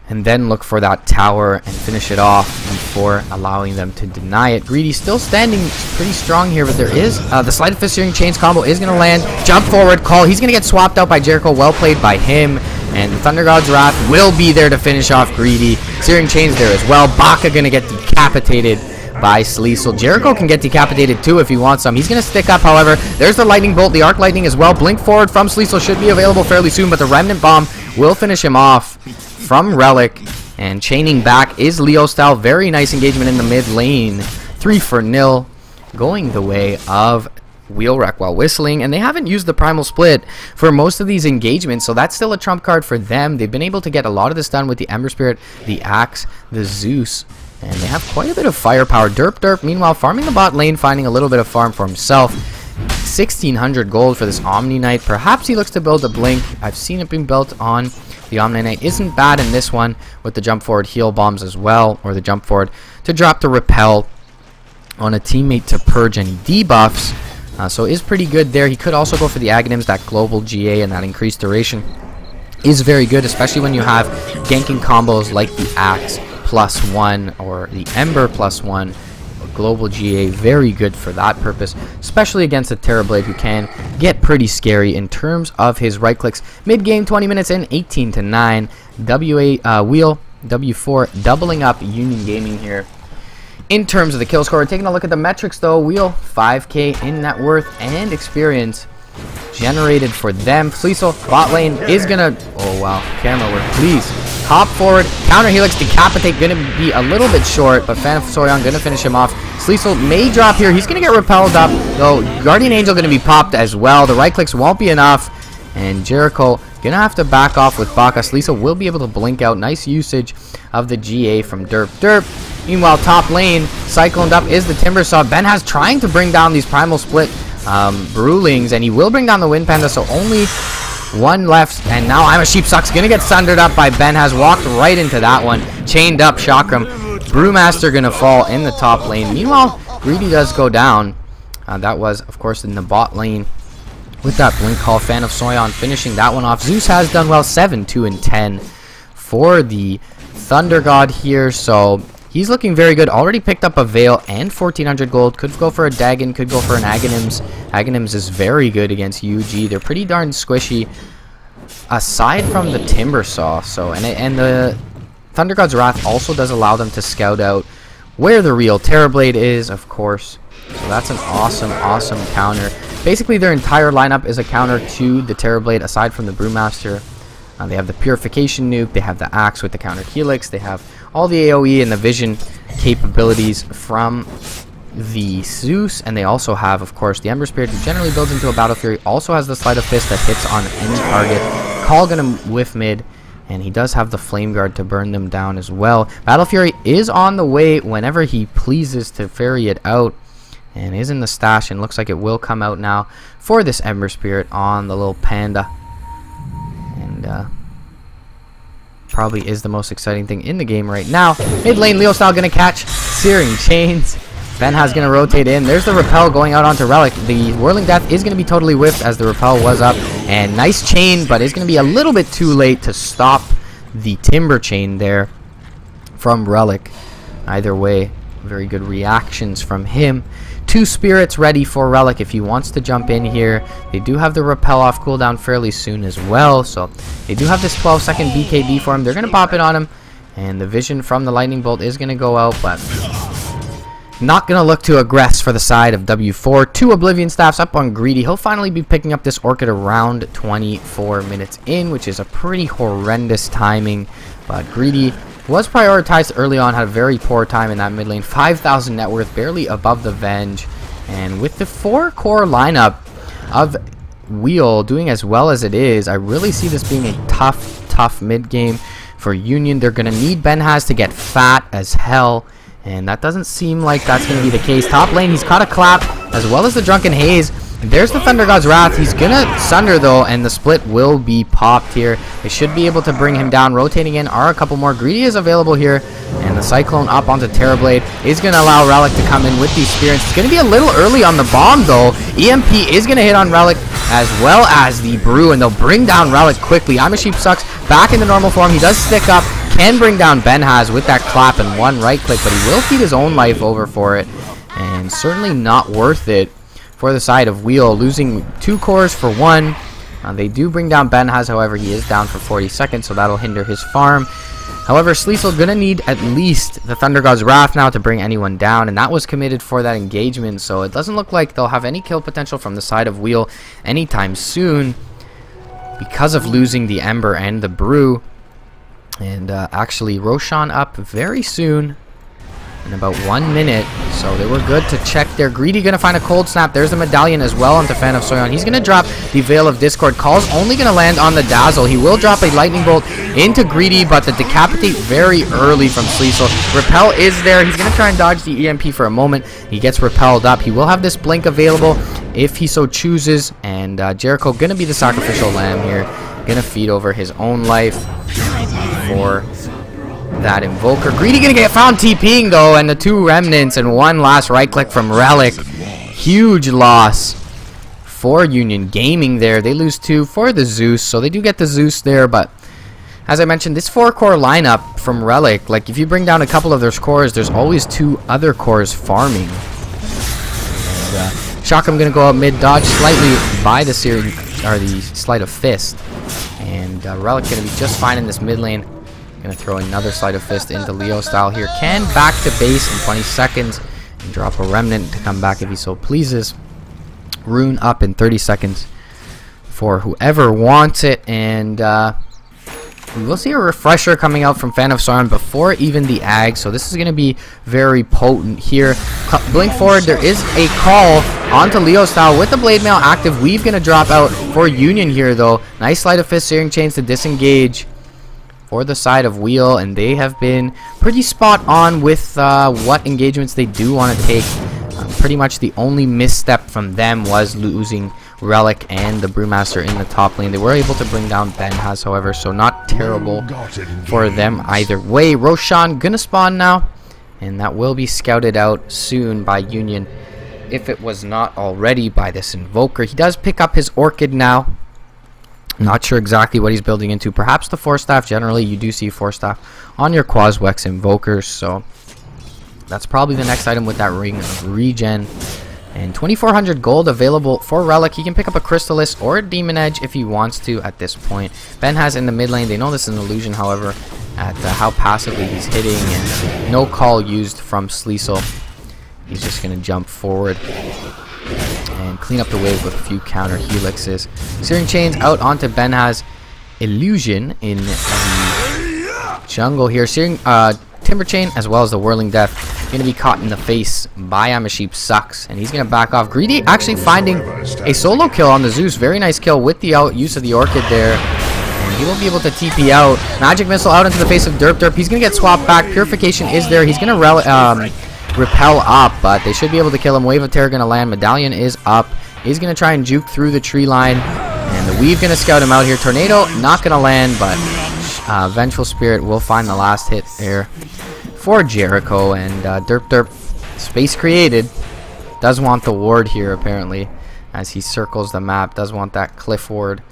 And then look for that tower and finish it off before allowing them to deny it. Greedy still standing pretty strong here, but there is the Sleight of Fist Searing Chains combo is going to land. Jump forward, call. He's going to get swapped out by Jericho. Well played by him. And the Thunder God's Wrath will be there to finish off Greedy. Searing Chains there as well. Baka going to get decapitated by Sleesel. Jericho can get decapitated too if he wants some. He's going to stick up, however. There's the Lightning Bolt, the Arc Lightning as well. Blink forward from Sleesel should be available fairly soon, but the Remnant Bomb will finish him off from Relic. And chaining back is Leo style. Very nice engagement in the mid lane. 3-0 going the way of Wheel Wreck while whistling. And they haven't used the Primal Split for most of these engagements, so that's still a trump card for them. They've been able to get a lot of this done with the Ember Spirit, the Axe, the Zeus, and they have quite a bit of firepower. Derp, meanwhile, farming the bot lane, finding a little bit of farm for himself. 1,600 gold for this Omni Knight. Perhaps he looks to build a Blink. I've seen it being built on the Omni Knight. Isn't bad in this one with the jump forward heal bombs as well, or the jump forward to drop the repel on a teammate to purge any debuffs. So is pretty good there. He could also go for the Aghanims. That global GA and that increased duration is very good, especially when you have ganking combos like the Axe +1 or the Ember +1. Global GA, very good for that purpose, especially against a Terrorblade who can get pretty scary in terms of his right clicks. Mid game, 20 minutes in, 18-9. Wheel W4 doubling up Union Gaming here. In terms of the kill score, taking a look at the metrics though, Wheel 5k in net worth and experience generated for them. Sleesel bot lane is gonna, oh wow, camera work, please. Hop forward, counter helix, decapitate, gonna be a little bit short, but Fan of Soyon gonna finish him off. Sleesel may drop here, he's gonna get repelled up, though Guardian Angel gonna be popped as well. The right clicks won't be enough, and Jericho gonna have to back off with Baka. Sleesel will be able to blink out. Nice usage of the GA from Derp. Meanwhile, top lane, cycloned up is the Timbersaw. Benhaz trying to bring down these Primal Split Brewlings, and he will bring down the Wind Panda, so only one left, and now I'm a Sheep Sucks gonna get sundered up by Benhaz. Walked right into that one, chained up Chakram. Brewmaster gonna fall in the top lane. Meanwhile, Greedy does go down. That was, of course, in the bot lane with that blink call. Fan of Soyon finishing that one off. Zeus has done well, 7-2-10 for the Thunder God here, so he's looking very good. Already picked up a Veil and 1,400 gold. Could go for a Dagon, could go for an Aghanims. Aghanims is very good against UG. They're pretty darn squishy, aside from the Timbersaw. So, and the Thunder God's Wrath also does allow them to scout out where the real Terrorblade is, of course. So that's an awesome counter. Basically, their entire lineup is a counter to the Terrorblade, aside from the Brewmaster. They have the Purification Nuke, they have the Axe with the counter Helix, they have all the AoE and the Vision capabilities from the Zeus, and they also have, of course, the Ember Spirit, who generally builds into a Battle Fury, also has the Sleight of Fist that hits on any target. Call gonna whiff mid, and he does have the Flame Guard to burn them down as well. Battle Fury is on the way whenever he pleases to ferry it out, and is in the stash, and looks like it will come out now for this Ember Spirit on the little panda. And probably is the most exciting thing in the game right now. Mid lane, Leo style gonna catch Searing Chains. Benhaz gonna rotate in. There's the repel going out onto Relic. The Whirling Death is gonna be totally whiffed as the repel was up. And nice chain, but is gonna be a little bit too late to stop the Timber Chain there from Relic. Either way, very good reactions from him. 2 spirits ready for Relic if he wants to jump in here. They do have the repel off cooldown fairly soon as well, so they do have this 12-second BKB for him. They're going to pop it on him, and the vision from the lightning bolt is going to go out, but Not going to look to aggress for the side of W4. 2 Oblivion Staffs up on Greedy. He'll finally be picking up this Orchid around 24 minutes in, which is a pretty horrendous timing. But Greedy was prioritized early on, had a very poor time in that mid lane. 5,000 net worth, barely above the Venge. And with the 4-core lineup of Wheel doing as well as it is, I really see this being a tough mid game for Union. They're going to need Benhaz to get fat as hell. And that doesn't seem like that's going to be the case. Top lane, he's caught a clap, as well as the Drunken Haze. There's the Thunder God's Wrath. He's going to Sunder, though, and the split will be popped here. They should be able to bring him down. Rotating in are a couple more. Greedy is available here, and the Cyclone up onto Terrorblade is going to allow Relic to come in with these Spirits. It's going to be a little early on the bomb, though. EMP is going to hit on Relic, as well as the Brew, and they'll bring down Relic quickly. I'm a Sheep Sucks back in the normal form. He does stick up. Can bring down Benhaz with that clap and 1 right click, but he will feed his own life over for it, and certainly not worth it for the side of Wheel, losing 2 cores for 1. They do bring down Benhaz, however, he is down for 40 seconds, so that'll hinder his farm. However, Sleesel gonna need at least the Thunder God's Wrath now to bring anyone down, and that was committed for that engagement, so it doesn't look like they'll have any kill potential from the side of Wheel anytime soon because of losing the Ember and the Brew. And actually, Roshan up very soon, in about 1 minute. So they were good to check there. Greedy going to find a Cold Snap. There's the Medallion as well onto Fan of Soyon. He's going to drop the Veil of Discord. Call's only going to land on the Dazzle. He will drop a Lightning Bolt into Greedy, but the Decapitate very early from Sleesel. Repel is there. He's going to try and dodge the EMP for a moment. He gets repelled up. He will have this Blink available if he so chooses. And Jericho going to be the sacrificial lamb here. Going to feed over his own life for that Invoker. Greedy gonna get found TPing though, and the 2 Remnants and 1 last right click from Relic. Huge loss for Union Gaming there. They lose 2 for the Zeus, so they do get the Zeus there, but as I mentioned, this 4-core lineup from Relic, like if you bring down a couple of their cores, there's always 2 other cores farming. And Shock, I'm gonna go out mid, dodge slightly by the series or the Sleight of Fist, and Relic gonna be just fine in this mid lane. Gonna throw another Sleight of Fist into Leo style here. Can back to base in 20 seconds and drop a Remnant to come back if he so pleases. Rune up in 30 seconds for whoever wants it, and we will see a refresher coming out from Fan of Sauron before even the Ag, so this is going to be very potent here. Blink forward, there is a call onto Leo style with the Blade Mail active. Weave going to drop out for Union here though. Nice Sleight of Fist, Searing Chains to disengage for the side of Wheel, and they have been pretty spot on with what engagements they do want to take. Pretty much the only misstep from them was losing Relic and the Brewmaster in the top lane. They were able to bring down Benhaz, however, so not terrible for them either way. Roshan gonna spawn now, and that will be scouted out soon by Union, if it was not already by this Invoker. He does pick up his Orchid now. Not sure exactly what he's building into. Perhaps the 4-staff. Generally, you do see 4-staff on your Quaswex Invokers, so that's probably the next item with that Ring of Regen. And 2,400 gold available for Relic. He can pick up a Crystallis or a Demon Edge if he wants to at this point. Benhaz in the mid lane. They know this is an illusion, however, at how passively he's hitting, and no call used from Sleesel. He's just going to jump forward and clean up the wave with a few counter helixes. Searing Chains out onto Benhaz. Illusion in the jungle here. Searing Timber Chain as well as the Whirling Death. Going to be caught in the face by I'm a Sheep Sucks, and he's going to back off. Greedy actually finding a solo kill on the Zeus. Very nice kill with the use of the Orchid there. And he will be able to TP out. Magic Missile out into the face of Derp. He's going to get swapped back. Purification is there. He's going to repel up, but they should be able to kill him. Wave of Terror going to land. Medallion is up. He's going to try and juke through the tree line, and the Weave going to scout him out here. Tornado not going to land, but Vengeful Spirit will find the last hit there for Jericho. And Derp, space created, does want the ward here apparently as he circles the map. Does want that cliff ward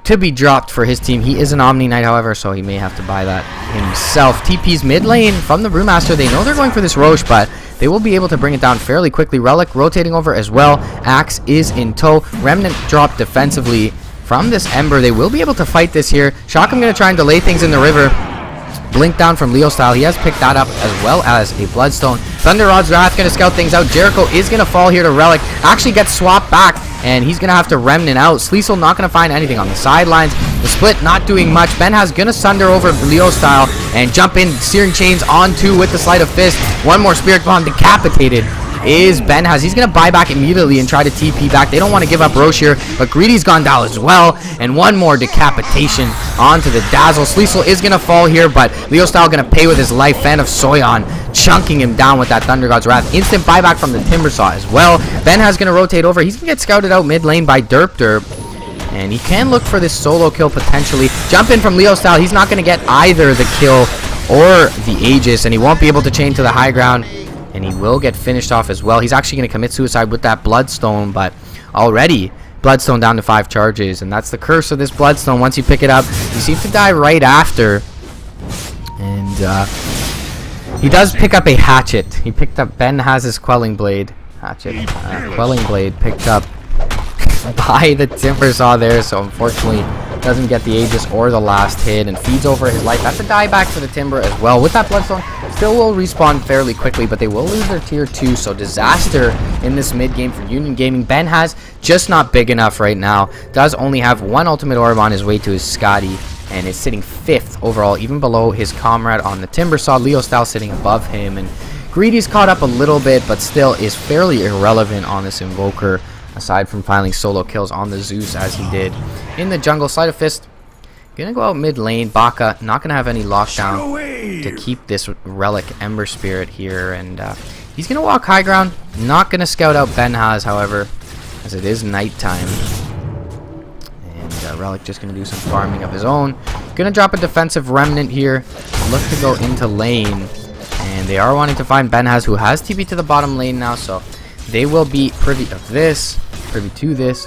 to be dropped for his team. He is an Omni Knight, however, so he may have to buy that himself. TP's mid lane from the Brewmaster. They know they're going for this Roche, but they will be able to bring it down fairly quickly. Relic rotating over as well. Axe is in tow. Remnant dropped defensively from this Ember. They will be able to fight this here. Shock, I'm going to try and delay things in the river. blink down from Leo Style. He has picked that up as well as a Bloodstone. Thunder Rod's Wrath going to scout things out. Jericho is going to fall here to Relic. Actually gets swapped back, and he's going to have to Remnant out. Sleesel not going to find anything on the sidelines. The split not doing much. Ben has going to Sunder over Leo Style and jump in. Searing Chains on 2 with the Sleight of Fist. One more Spirit Bomb decapitated is Ben has. He's going to buy back immediately and try to TP back. They don't want to give up Roche here, but Greedy's gone down as well, and one more decapitation onto the Dazzle. Sleesel is going to fall here, but Leo Style going to pay with his life. Fan of Soyon chunking him down with that Thunder God's Wrath. Instant buyback from the Timbersaw as well. Ben has going to rotate over. He's going to get scouted out mid lane by Derp, and he can look for this solo kill potentially. Jump in from Leo Style. He's not going to get either the kill or the Aegis, and he won't be able to chain to the high ground. And he will get finished off as well. He's actually going to commit suicide with that Bloodstone, but already Bloodstone down to 5 charges. And that's the curse of this Bloodstone. Once you pick it up, you seem to die right after. And he does pick up a Hatchet. He picked up, Ben has his Quelling Blade. Hatchet. Quelling Blade picked up by the Timbersaw there. So unfortunately, doesn't get the Aegis or the last hit and feeds over his life. That's a dieback for the Timber as well. With that Bloodstone, still will respawn fairly quickly, but they will lose their tier 2. So disaster in this mid game for Union Gaming. Ben has just not big enough right now. Does only have 1 ultimate orb on his way to his Scotty, and is sitting 5th overall, even below his comrade on the Timbersaw. Leo Style sitting above him, and Greedy's caught up a little bit, but still is fairly irrelevant on this Invoker, aside from filing solo kills on the Zeus as he did in the jungle. Sleight of Fist gonna go out mid lane. Baka not gonna have any lockdown to keep this Relic Ember Spirit here, and he's gonna walk high ground. Not gonna scout out Ben Haz, however, as it is nighttime. And Relic just gonna do some farming of his own. Gonna drop a defensive Remnant here. Look to go into lane, and they are wanting to find Ben Haz, who has TP to the bottom lane now, so they will be privy to this,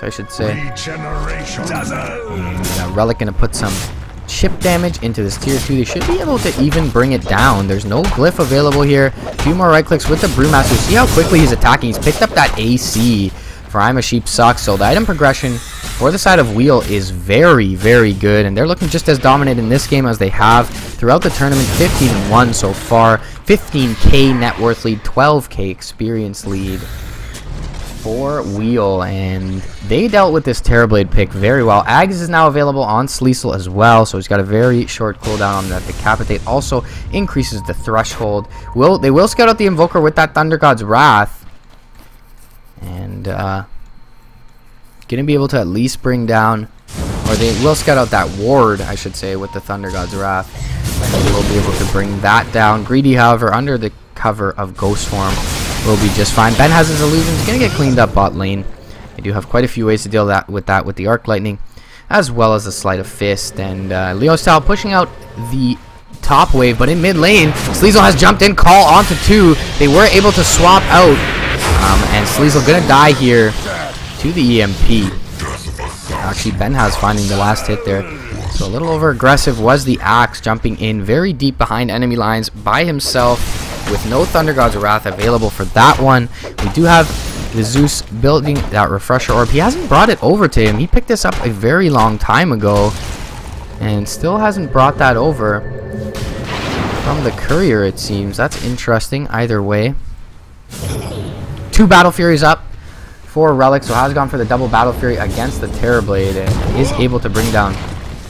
I should say. And Relic gonna put some chip damage into this tier 2. They should be able to even bring it down. There's no glyph available here. A few more right clicks with the Brewmaster. See how quickly he's attacking. He's picked up that AC for I'm a Sheep Sucks. So the item progression for the side of Wheel is very, very good, and they're looking just as dominant in this game as they have throughout the tournament. 15-1 so far. 15k net worth lead, 12k experience lead for Wheel, and they dealt with this Terrorblade pick very well. Ags is now available on Sleesel as well, so he's got a very short cooldown on that Decapitate. Also increases the threshold. They will scout out the Invoker with that Thunder God's Wrath, and gonna be able to at least bring down, or they will scout out that ward, I should say, with the Thunder God's Wrath, and they will be able to bring that down. Greedy, however, under the cover of Ghost Form, will be just fine. Ben has his illusions, gonna get cleaned up bot lane. They do have quite a few ways to deal with that with the Arc Lightning, as well as the Sleight of Fist. And Leo Style pushing out the top wave, but in mid lane, Sleesel has jumped in, call onto 2. They were able to swap out, and Sleesel gonna die here to the EMP. Actually, Ben has finding the last hit there. So a little over aggressive was the Axe, jumping in very deep behind enemy lines by himself, with no Thunder God's Wrath available for that one. We do have the Zeus building that Refresher Orb. He hasn't brought it over to him. He picked this up a very long time ago, and still hasn't brought that over from the Courier, it seems. That's interesting either way. 2 Battle Furies up for Relic, so has gone for the double Battle Fury against the Terrorblade, and is able to bring down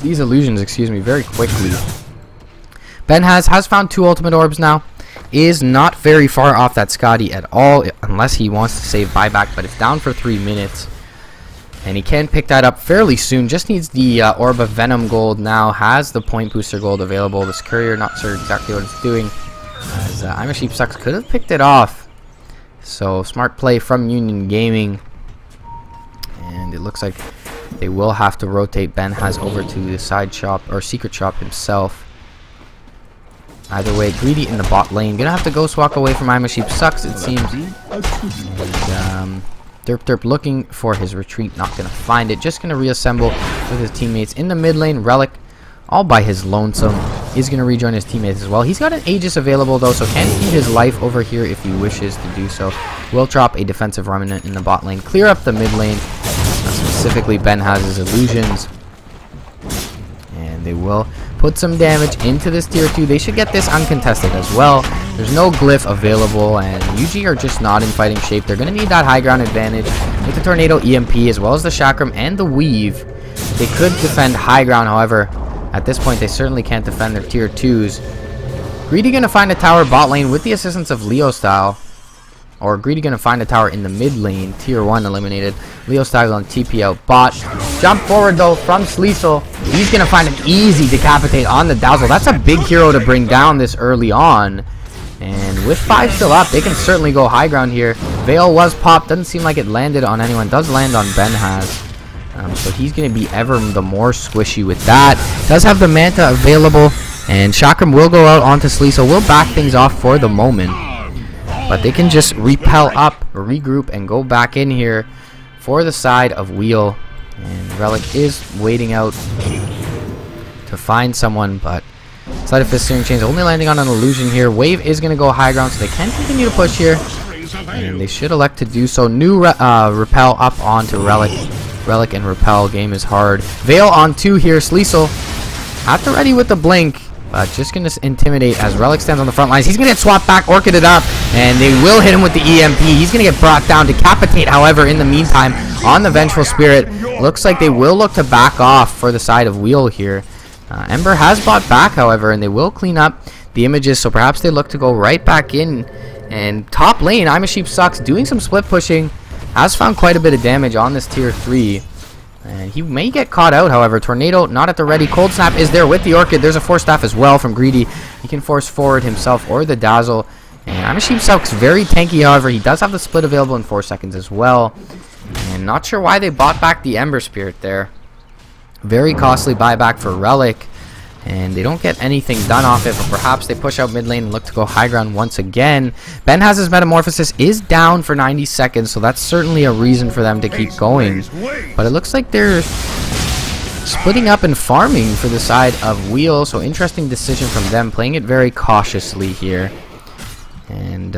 these illusions, very quickly. Ben has found 2 ultimate orbs now. Is not very far off that Scotty at all, unless he wants to save buyback, but it's down for 3 minutes, and he can pick that up fairly soon. Just needs the Orb of Venom gold now. Has the point booster gold available. This Courier, not sure exactly what it's doing, as I'm a Sheep Sucks could have picked it off. So smart play from Union Gaming, and it looks like they will have to rotate Ben Haz over to the side shop, or secret shop himself. Either way, Greedy in the bot lane. Gonna have to Ghost Walk away from I'm a Sheep Sucks, it seems. And Derp looking for his retreat. Not gonna find it. Just gonna reassemble with his teammates in the mid lane. Relic, all by his lonesome, is gonna rejoin his teammates as well. He's got an Aegis available though, so can feed his life over here if he wishes to do so. Will drop a defensive Remnant in the bot lane. Clear up the mid lane. Specifically, Ben has his illusions. And they will put some damage into this tier 2. They should get this uncontested as well. There's no glyph available, and UG are just not in fighting shape. They're going to need that high ground advantage with the Tornado EMP as well as the Chakram and the Weave. They could defend high ground, however, at this point they certainly can't defend their tier 2s. Greedy going to find a tower bot lane with the assistance of Leo Style. Or Greedy going to find a tower in the mid lane. Tier 1 eliminated. Leo Style on TP out bot. Jump forward though from Sleesel. He's going to find an easy decapitate on the Dazzle. That's a big hero to bring down this early on. And with 5 still up, they can certainly go high ground here. Veil was popped. Doesn't seem like it landed on anyone. Does land on Benhaz. So he's going to be ever the more squishy with that. Does have the Manta available. And Chakram will go out onto Sleesel. Will back things off for the moment. But they can just repel up, regroup, and go back in here for the side of Wheel. And Relic is waiting out to find someone, but Sleight of Fist, Searing Chains only landing on an illusion here. Wave is going to go high ground, so they can continue to push here. And they should elect to do so. New Repel up onto Relic. Relic and Repel, game is hard. Veil on 2 here. Sleesel at the ready with the Blink. Just going to intimidate as Relic stands on the front lines. He's going to get swapped back, orchided up, and they will hit him with the EMP. He's going to get brought down. Decapitate, however, in the meantime, on the Vengeful Spirit. Looks like they will look to back off for the side of Wheel here. Ember has bought back, however, and they will clean up the images, so perhaps they look to go right back in. And top lane, I'm a Sheep Sucks, doing some split pushing, has found quite a bit of damage on this tier 3. And he may get caught out, however. Tornado not at the ready. Cold Snap is there with the Orchid. There's a Force Staff as well from Greedy. He can force forward himself or the Dazzle. And I'm a Sheep Sucks, very tanky, however. He does have the split available in 4 seconds as well. And not sure why they bought back the Ember Spirit there. Very costly buyback for Relic. And they don't get anything done off it, but perhaps they push out mid lane and look to go high ground once again. Benhaz's Metamorphosis is down for 90 seconds, so that's certainly a reason for them to keep going. But it looks like they're splitting up and farming for the side of Wheel, so interesting decision from them, playing it very cautiously here. And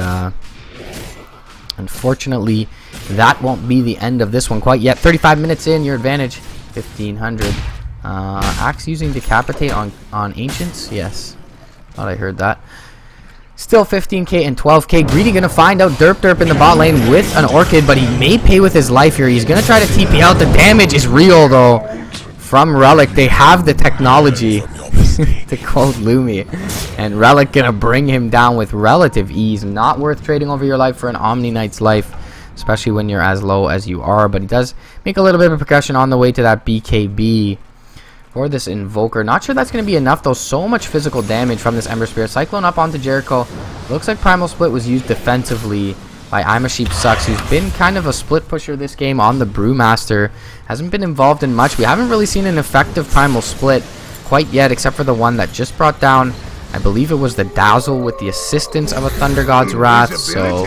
unfortunately, that won't be the end of this one quite yet. 35 minutes in, your advantage, 1500. Axe using Decapitate on Ancients? Yes. Thought I heard that. Still 15k and 12k. Greedy gonna find out Derp in the bot lane with an Orchid, but he may pay with his life here. He's gonna try to TP out. The damage is real though from Relic. They have the technology to quote Lumi. And Relic gonna bring him down with relative ease. Not worth trading over your life for an Omni Knight's life, especially when you're as low as you are. But he does make a little bit of percussion on the way to that BKB. For this Invoker. Not sure that's going to be enough though. So much physical damage from this Ember Spirit. Cyclone up onto Jericho. Looks like Primal Split was used defensively by I'm a Sheep Sucks, who's been kind of a split pusher this game on the Brewmaster. Hasn't been involved in much. We haven't really seen an effective Primal Split quite yet, except for the one that just brought down, I believe it was the Dazzle with the assistance of a Thunder God's Wrath. So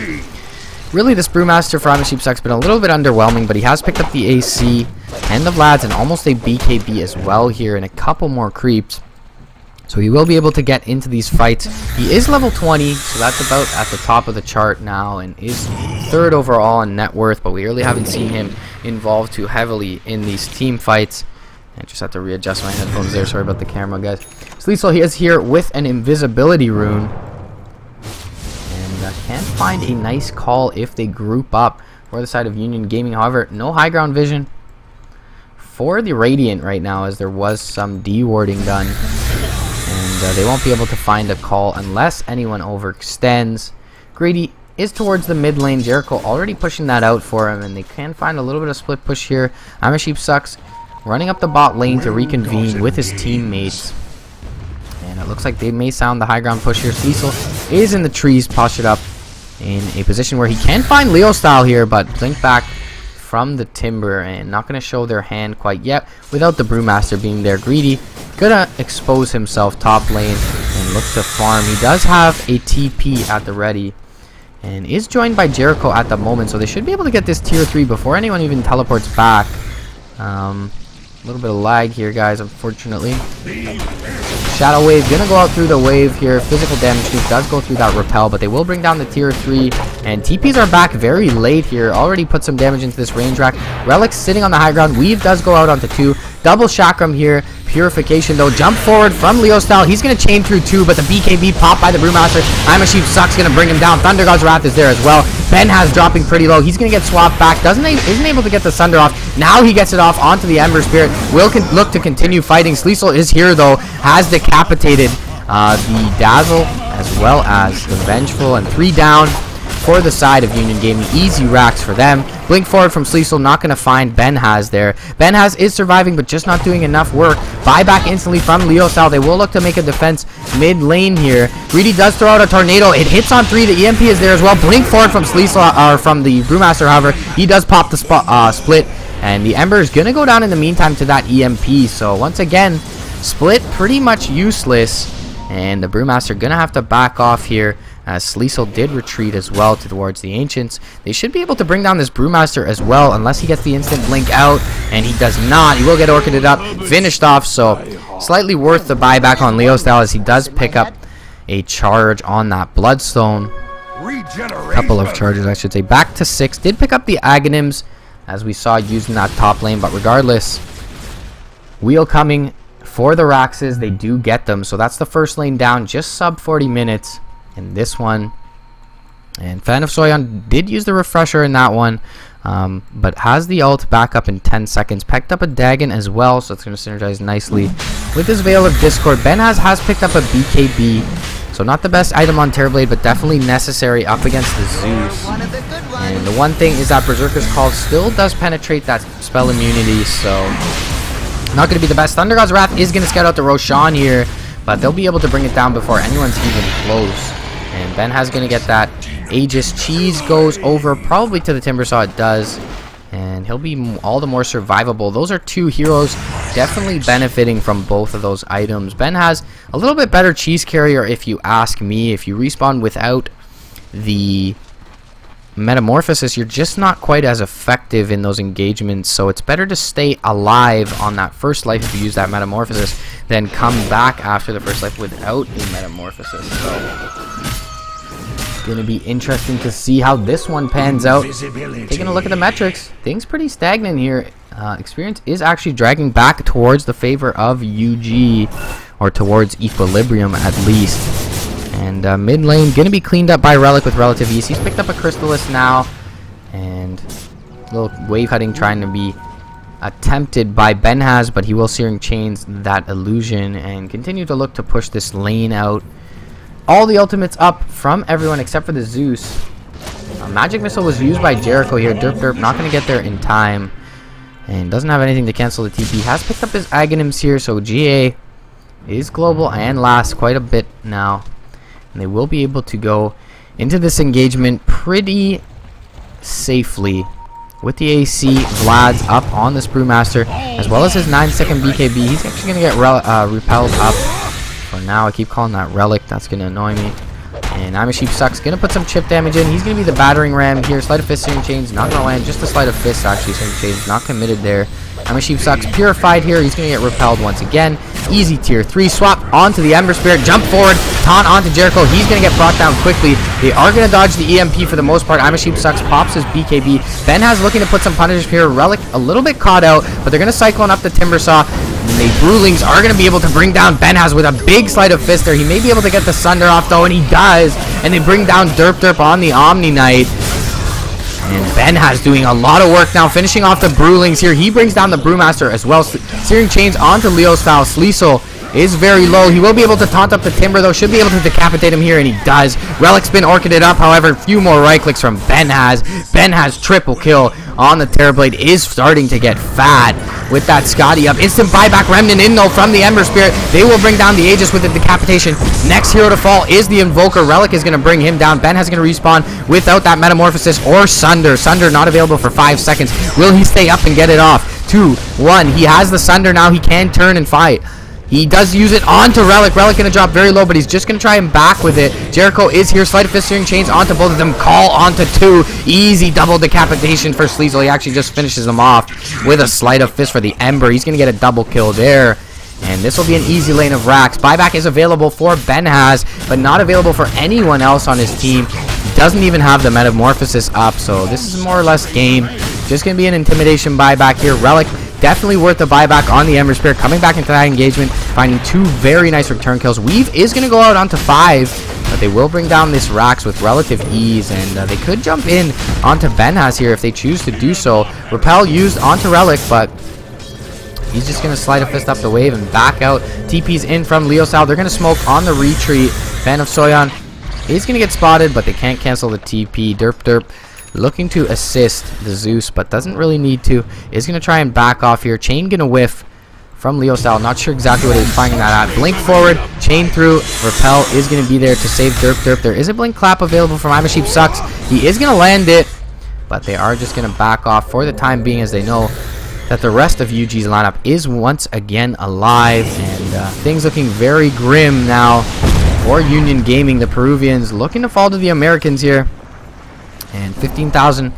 really, this Brewmaster for I'm a Sheep Sucks been a little bit underwhelming, but he has picked up the AC and the Vlads and almost a BKB as well here and a couple more creeps. So he will be able to get into these fights. He is level 20, so that's about at the top of the chart now and is 3rd overall in net worth, but we really haven't seen him involved too heavily in these team fights. I just have to readjust my headphones there. Sorry about the camera, guys. Sleesel, he is here with an invisibility rune. Can find a nice call if they group up for the side of Union Gaming. However, no high ground vision for the Radiant right now, as there was some de-warding done. And they won't be able to find a call unless anyone overextends. Greedy is towards the mid lane. Jericho already pushing that out for him, and they can find a little bit of split push here. I'm a Sheep Sucks running up the bot lane to reconvene with his teammates. And it looks like they may sound the high ground push here. Sleesel is in the trees, postured up in a position where he can find Leo Style here, but blink back from the Timber and not going to show their hand quite yet without the Brewmaster being there. Greedy gonna expose himself top lane and look to farm. He does have a TP at the ready and is joined by Jericho at the moment, so they should be able to get this tier 3 before anyone even teleports back. A little bit of lag here, guys, unfortunately. Shadow Wave gonna go out through the wave here. Physical damage does go through that repel, but they will bring down the tier 3. And TPs are back very late here. Already put some damage into this range rack. Relic sitting on the high ground. Weave does go out onto 2. Double Chakram here. Purification though, jump forward from Leo style. He's gonna chain through 2, but the BKB popped by the Brewmaster. I'm a Sheep Sucks gonna bring him down. Thunder God's Wrath is there as well. Ben has dropping pretty low. He's gonna get swapped back. Isn't able to get the Sunder off. Now he gets it off onto the Ember Spirit. Will look to continue fighting. Sleesel is here though. Has decapitated the Dazzle as well as the Vengeful, and 3 down for the side of Union Gaming. Easy racks for them. Blink forward from Sleesel, not going to find Ben Has there. Ben Has is surviving, but just not doing enough work. Buyback instantly from Leo style. They will look to make a defense mid lane here. Greedy does throw out a Tornado. It hits on 3. The EMP is there as well. Blink forward from Sleesel, or from the Brewmaster, however. He does pop the split, and the Ember is going to go down in the meantime to that EMP. So once again, split pretty much useless, and the Brewmaster going to have to back off here, as Sleesel did retreat as well towards the Ancients. They should be able to bring down this Brewmaster as well, unless he gets the instant blink out, and he does not. He will get orchided up, finished off, so slightly worth the buyback on Leo style, as he does pick up a charge on that Bloodstone. Couple of charges, I should say. Back to 6. Did pick up the Aghanims, as we saw using that top lane, but regardless, Wheel coming for the Raxes. They do get them, so that's the first lane down, just sub 40 minutes. In this one, and Fan of Soyon did use the refresher in that one, but has the ult back up in 10 seconds. Picked up a Dagon as well, so it's going to synergize nicely with his Veil of Discord. Ben has picked up a BKB, so not the best item on Terrorblade, but definitely necessary up against the Zeus. And the one thing is that Berserker's Call still does penetrate that spell immunity, so not going to be the best. Thunder God's Wrath is going to scout out the Roshan here, but they'll be able to bring it down before anyone's even close. And Ben has going to get that Aegis. Cheese goes over probably to the Timbersaw. It does. And he'll be all the more survivable. Those are 2 heroes definitely benefiting from both of those items. Ben has a little bit better Cheese Carrier if you ask me. If you respawn without the Metamorphosis, you're just not quite as effective in those engagements, so it's better to stay alive on that first life if you use that Metamorphosis, then come back after the first life without a Metamorphosis. So it's going to be interesting to see how this one pans out. Taking a look at the metrics, things pretty stagnant here. Experience is actually dragging back towards the favor of UG, or towards equilibrium at least. And mid lane going to be cleaned up by Relic with relative ease. He's picked up a Crystallis now, and a little wave cutting trying to be attempted by Ben Has, but he will Searing Chains that illusion and continue to look to push this lane out. All the ultimates up from everyone except for the Zeus. Magic Missile was used by Jericho here. Derp not going to get there in time, and doesn't have anything to cancel the TP. Has picked up his Aghanims here, so GA is global and lasts quite a bit now. And they will be able to go into this engagement pretty safely with the AC. Vlad's up on this Brewmaster, as well as his 9-second BKB. He's actually going to get repelled up. For now, I keep calling that Relic. That's going to annoy me. And I'm a Sheep Sucks going to put some chip damage in. He's going to be the Battering Ram here. Sleight of Fist, Searing Chains, not going to land. Just a Sleight of Fist, actually. Searing Chains, not committed there. I'm a Sheep Sucks Purified here. He's going to get repelled once again. Easy tier 3 swap onto the Ember Spirit. Jump forward. Taunt onto Jericho. He's going to get brought down quickly. They are going to dodge the EMP for the most part. I'm a Sheep Sucks pops his BKB. Ben Has looking to put some punishes here. Relic a little bit caught out, but they're going to Cyclone up the Timbersaw. And the Brewlings are going to be able to bring down Ben Has with a big Sleight of Fist there. He may be able to get the Sunder off though, and he does. And they bring down Derp on the Omni Knight. And Ben Has doing a lot of work now, finishing off the Brewlings here. He brings down the Brewmaster as well. Searing Chains onto Leo style. Sleesel is very low. He will be able to taunt up the Timber though. Should be able to decapitate him here, and he does. Relic's been orchided up. However, a few more right clicks from Ben Has. Ben Has triple kill on the Terrorblade. Is starting to get fat with that Scotty up. Instant buyback Remnant in though from the Ember Spirit. They will bring down the Aegis with the decapitation. Next hero to fall is the Invoker. Relic is going to bring him down. Ben Has going to respawn without that Metamorphosis or Sunder. Sunder not available for 5 seconds. Will he stay up and get it off? 2, 1. He has the Sunder now. He can turn and fight. He does use it onto Relic. Relic going to drop very low, but he's just going to try and back with it. Jericho is here. Sleight of Fist, Searing Chains onto both of them. Call onto 2. Easy double decapitation for Sleesel. He actually just finishes them off with a Sleight of Fist for the Ember. He's going to get a double kill there. And this will be an easy lane of racks. Buyback is available for Ben Has, but not available for anyone else on his team. He doesn't even have the Metamorphosis up, so this is more or less game. Just going to be an intimidation buyback here. Relic Definitely worth the buyback on the Ember Spirit. Coming back into that engagement, finding 2 very nice return kills. Weave is going to go out onto 5, but they will bring down this Rax with relative ease, and they could jump in onto Benhaz here if they choose to do so. Repel used onto Relic, but he's just going to slide a fist up the wave and back out. TP's in from Leosal. They're going to smoke on the retreat. Fan of Soyeon is going to get spotted, but they can't cancel the TP. Derp looking to assist the Zeus, but doesn't really need to. Is going to try and back off here. Chain going to whiff from Leosal. Not sure exactly what he's finding that at. Blink forward, chain through. Repel is going to be there to save Derp. There is a blink clap available from Imaship Sucks. He is going to land it, but they are just going to back off for the time being, as they know that the rest of UG's lineup is once again alive, and things looking very grim now for Union Gaming. The Peruvians looking to fall to the Americans here, and 15,000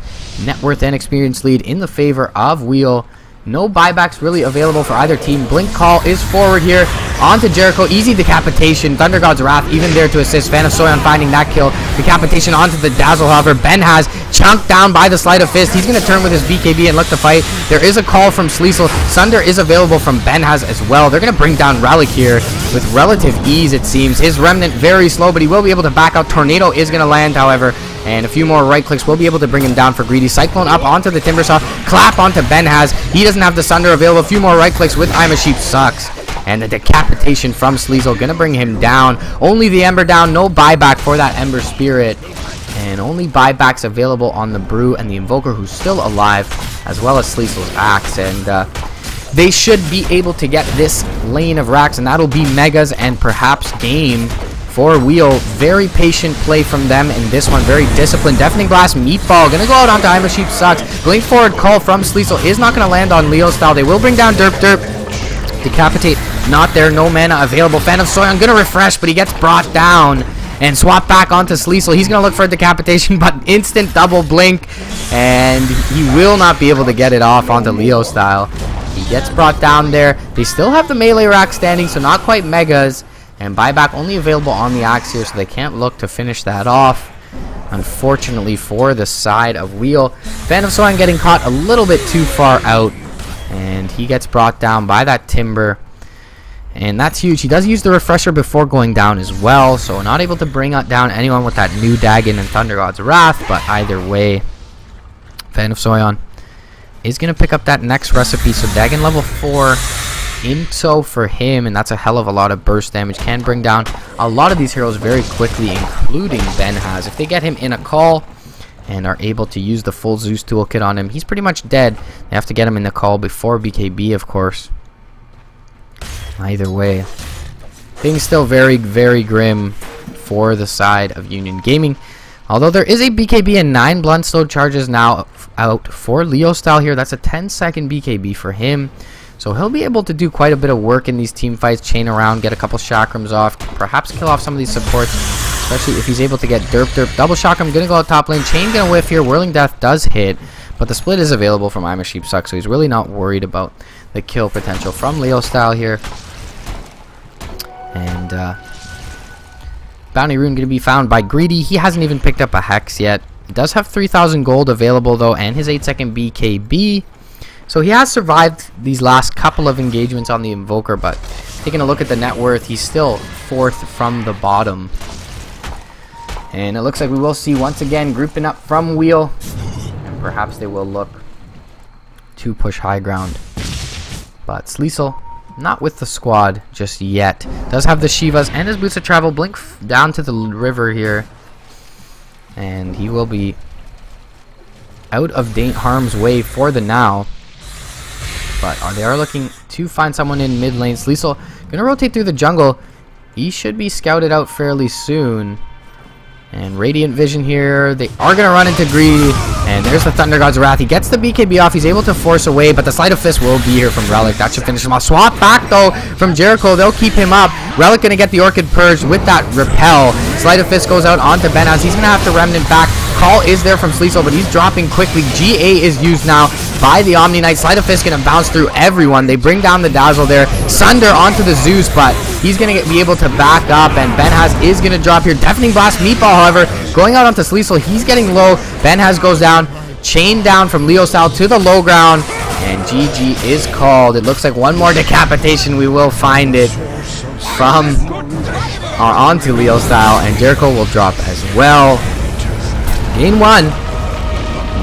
net worth and experience lead in the favor of Wheel. No buybacks really available for either team. Blink call is forward here onto Jericho. Easy decapitation. Thunder God's Wrath even there to assist. Fan of Soyeon finding that kill. Decapitation onto the Dazzle, however. Benhaz chunked down by the Sleight of Fist. He's going to turn with his BKB and look to fight. There is a call from Sleesel. Sunder is available from Benhaz as well. They're going to bring down Relic here with relative ease, it seems. His Remnant very slow, but he will be able to back out. Tornado is going to land, however, and a few more right clicks will be able to bring him down for Greedy. Cyclone up onto the Timbersaw. Clap onto Benhaz. He doesn't have the Sunder available. A few more right clicks with Imaship Sucks. And the decapitation from Sleesel going to bring him down. Only the Ember down. No buyback for that Ember Spirit. And only buybacks available on the Brew and the Invoker, who's still alive, as well as Sleesel's Axe. And they should be able to get this lane of racks, and that'll be Megas and perhaps game for Wheel. Very patient play from them in this one. Very disciplined. Deafening Blast Meatball. Going to go out onto Imaship Sucks. Blink forward call from Sleesel is not going to land on Leo style. They will bring down Derp. Decapitate not there. No mana available. Fan of Soyeon going to refresh, but he gets brought down and swap back onto Sleesel. He's going to look for a decapitation, but instant double blink, and he will not be able to get it off onto Leo style. He gets brought down there. They still have the melee rack standing, so not quite Megas. And buyback only available on the Axe here, so they can't look to finish that off, unfortunately, for the side of Wheel. Fan of Soyeon getting caught a little bit too far out, and he gets brought down by that Timber. And that's huge. He does use the Refresher before going down as well, so not able to bring down anyone with that new Dagon and Thunder God's Wrath. But either way, Fan of Soyeon is going to pick up that next recipe. So Dagon level 4 into for him, and that's a hell of a lot of burst damage. Can bring down a lot of these heroes very quickly, including Benhaz. If they get him in a call and are able to use the full Zeus toolkit on him, he's pretty much dead. They have to get him in the call before BKB, of course. Either way, things still very, very grim for the side of Union Gaming. Although there is a BKB and 9 Bloodstone charges now out for Leo style here. That's a 10-second BKB for him. So he'll be able to do quite a bit of work in these team fights, chain around, get a couple chakrams off, perhaps kill off some of these supports, especially if he's able to get Derp. Double chakram, gonna go out top lane, chain gonna whiff here, Whirling Death does hit, but the split is available from Imaship Sucks, so he's really not worried about the kill potential from Leo style here. And Bounty Rune gonna be found by Greedy. He hasn't even picked up a Hex yet. He does have 3,000 gold available though, and his 8-second BKB. So he has survived these last couple of engagements on the Invoker, but taking a look at the net worth, he's still 4th from the bottom. And it looks like we will see once again grouping up from Wheel, and perhaps they will look to push high ground. But Sleesel not with the squad just yet. Does have the Shivas and his Boots of Travel. Blink down to the river here, and he will be out of harm's way for the now. But they are looking to find someone in mid lane. Sleesel gonna rotate through the jungle. He should be scouted out fairly soon. And Radiant Vision here. They are gonna run into Greedy. And there's the Thunder God's Wrath. He gets the BKB off. He's able to force away, but the Sleight of Fist will be here from Relic. That should finish him off. Swap back though from Jericho. They'll keep him up. Relic gonna get the Orchid Purge with that Repel. Sleight of Fist goes out onto Benhaz. He's gonna have to Remnant back. Call is there from Sleesel, but he's dropping quickly. GA is used now by the Omni Knight. Sleight of Fist gonna bounce through everyone. They bring down the Dazzle there. Sunder onto the Zeus, but he's gonna be able to back up, and Benhaz is gonna drop here. Deafening Blast Meatball, however, going out onto Sleesel. He's getting low. Benhaz goes down. Chain down from Leo style to the low ground, And GG is called. It looks like one more decapitation. We will find it from our onto Leo style. And Jericho will drop as well. Game 1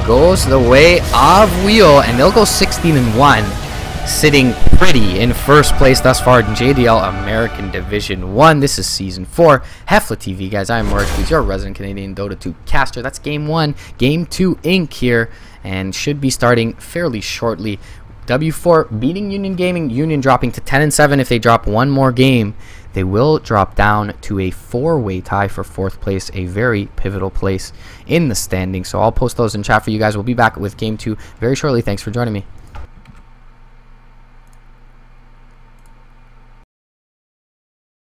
goes the way of Wheel. And they'll go 16-1. Sitting pretty in first place thus far in JDL American Division 1. This is Season 4. HeflaTV, guys. I am HeflaTV, your resident Canadian Dota 2 caster. That's Game 1. Game 2 Inc. here. And should be starting fairly shortly. W4 beating Union Gaming. Union dropping to 10-7. If they drop one more game, they will drop down to a 4-way tie for 4th place. A very pivotal place in the standings. So I'll post those in chat for you guys. We'll be back with Game 2 very shortly. Thanks for joining me.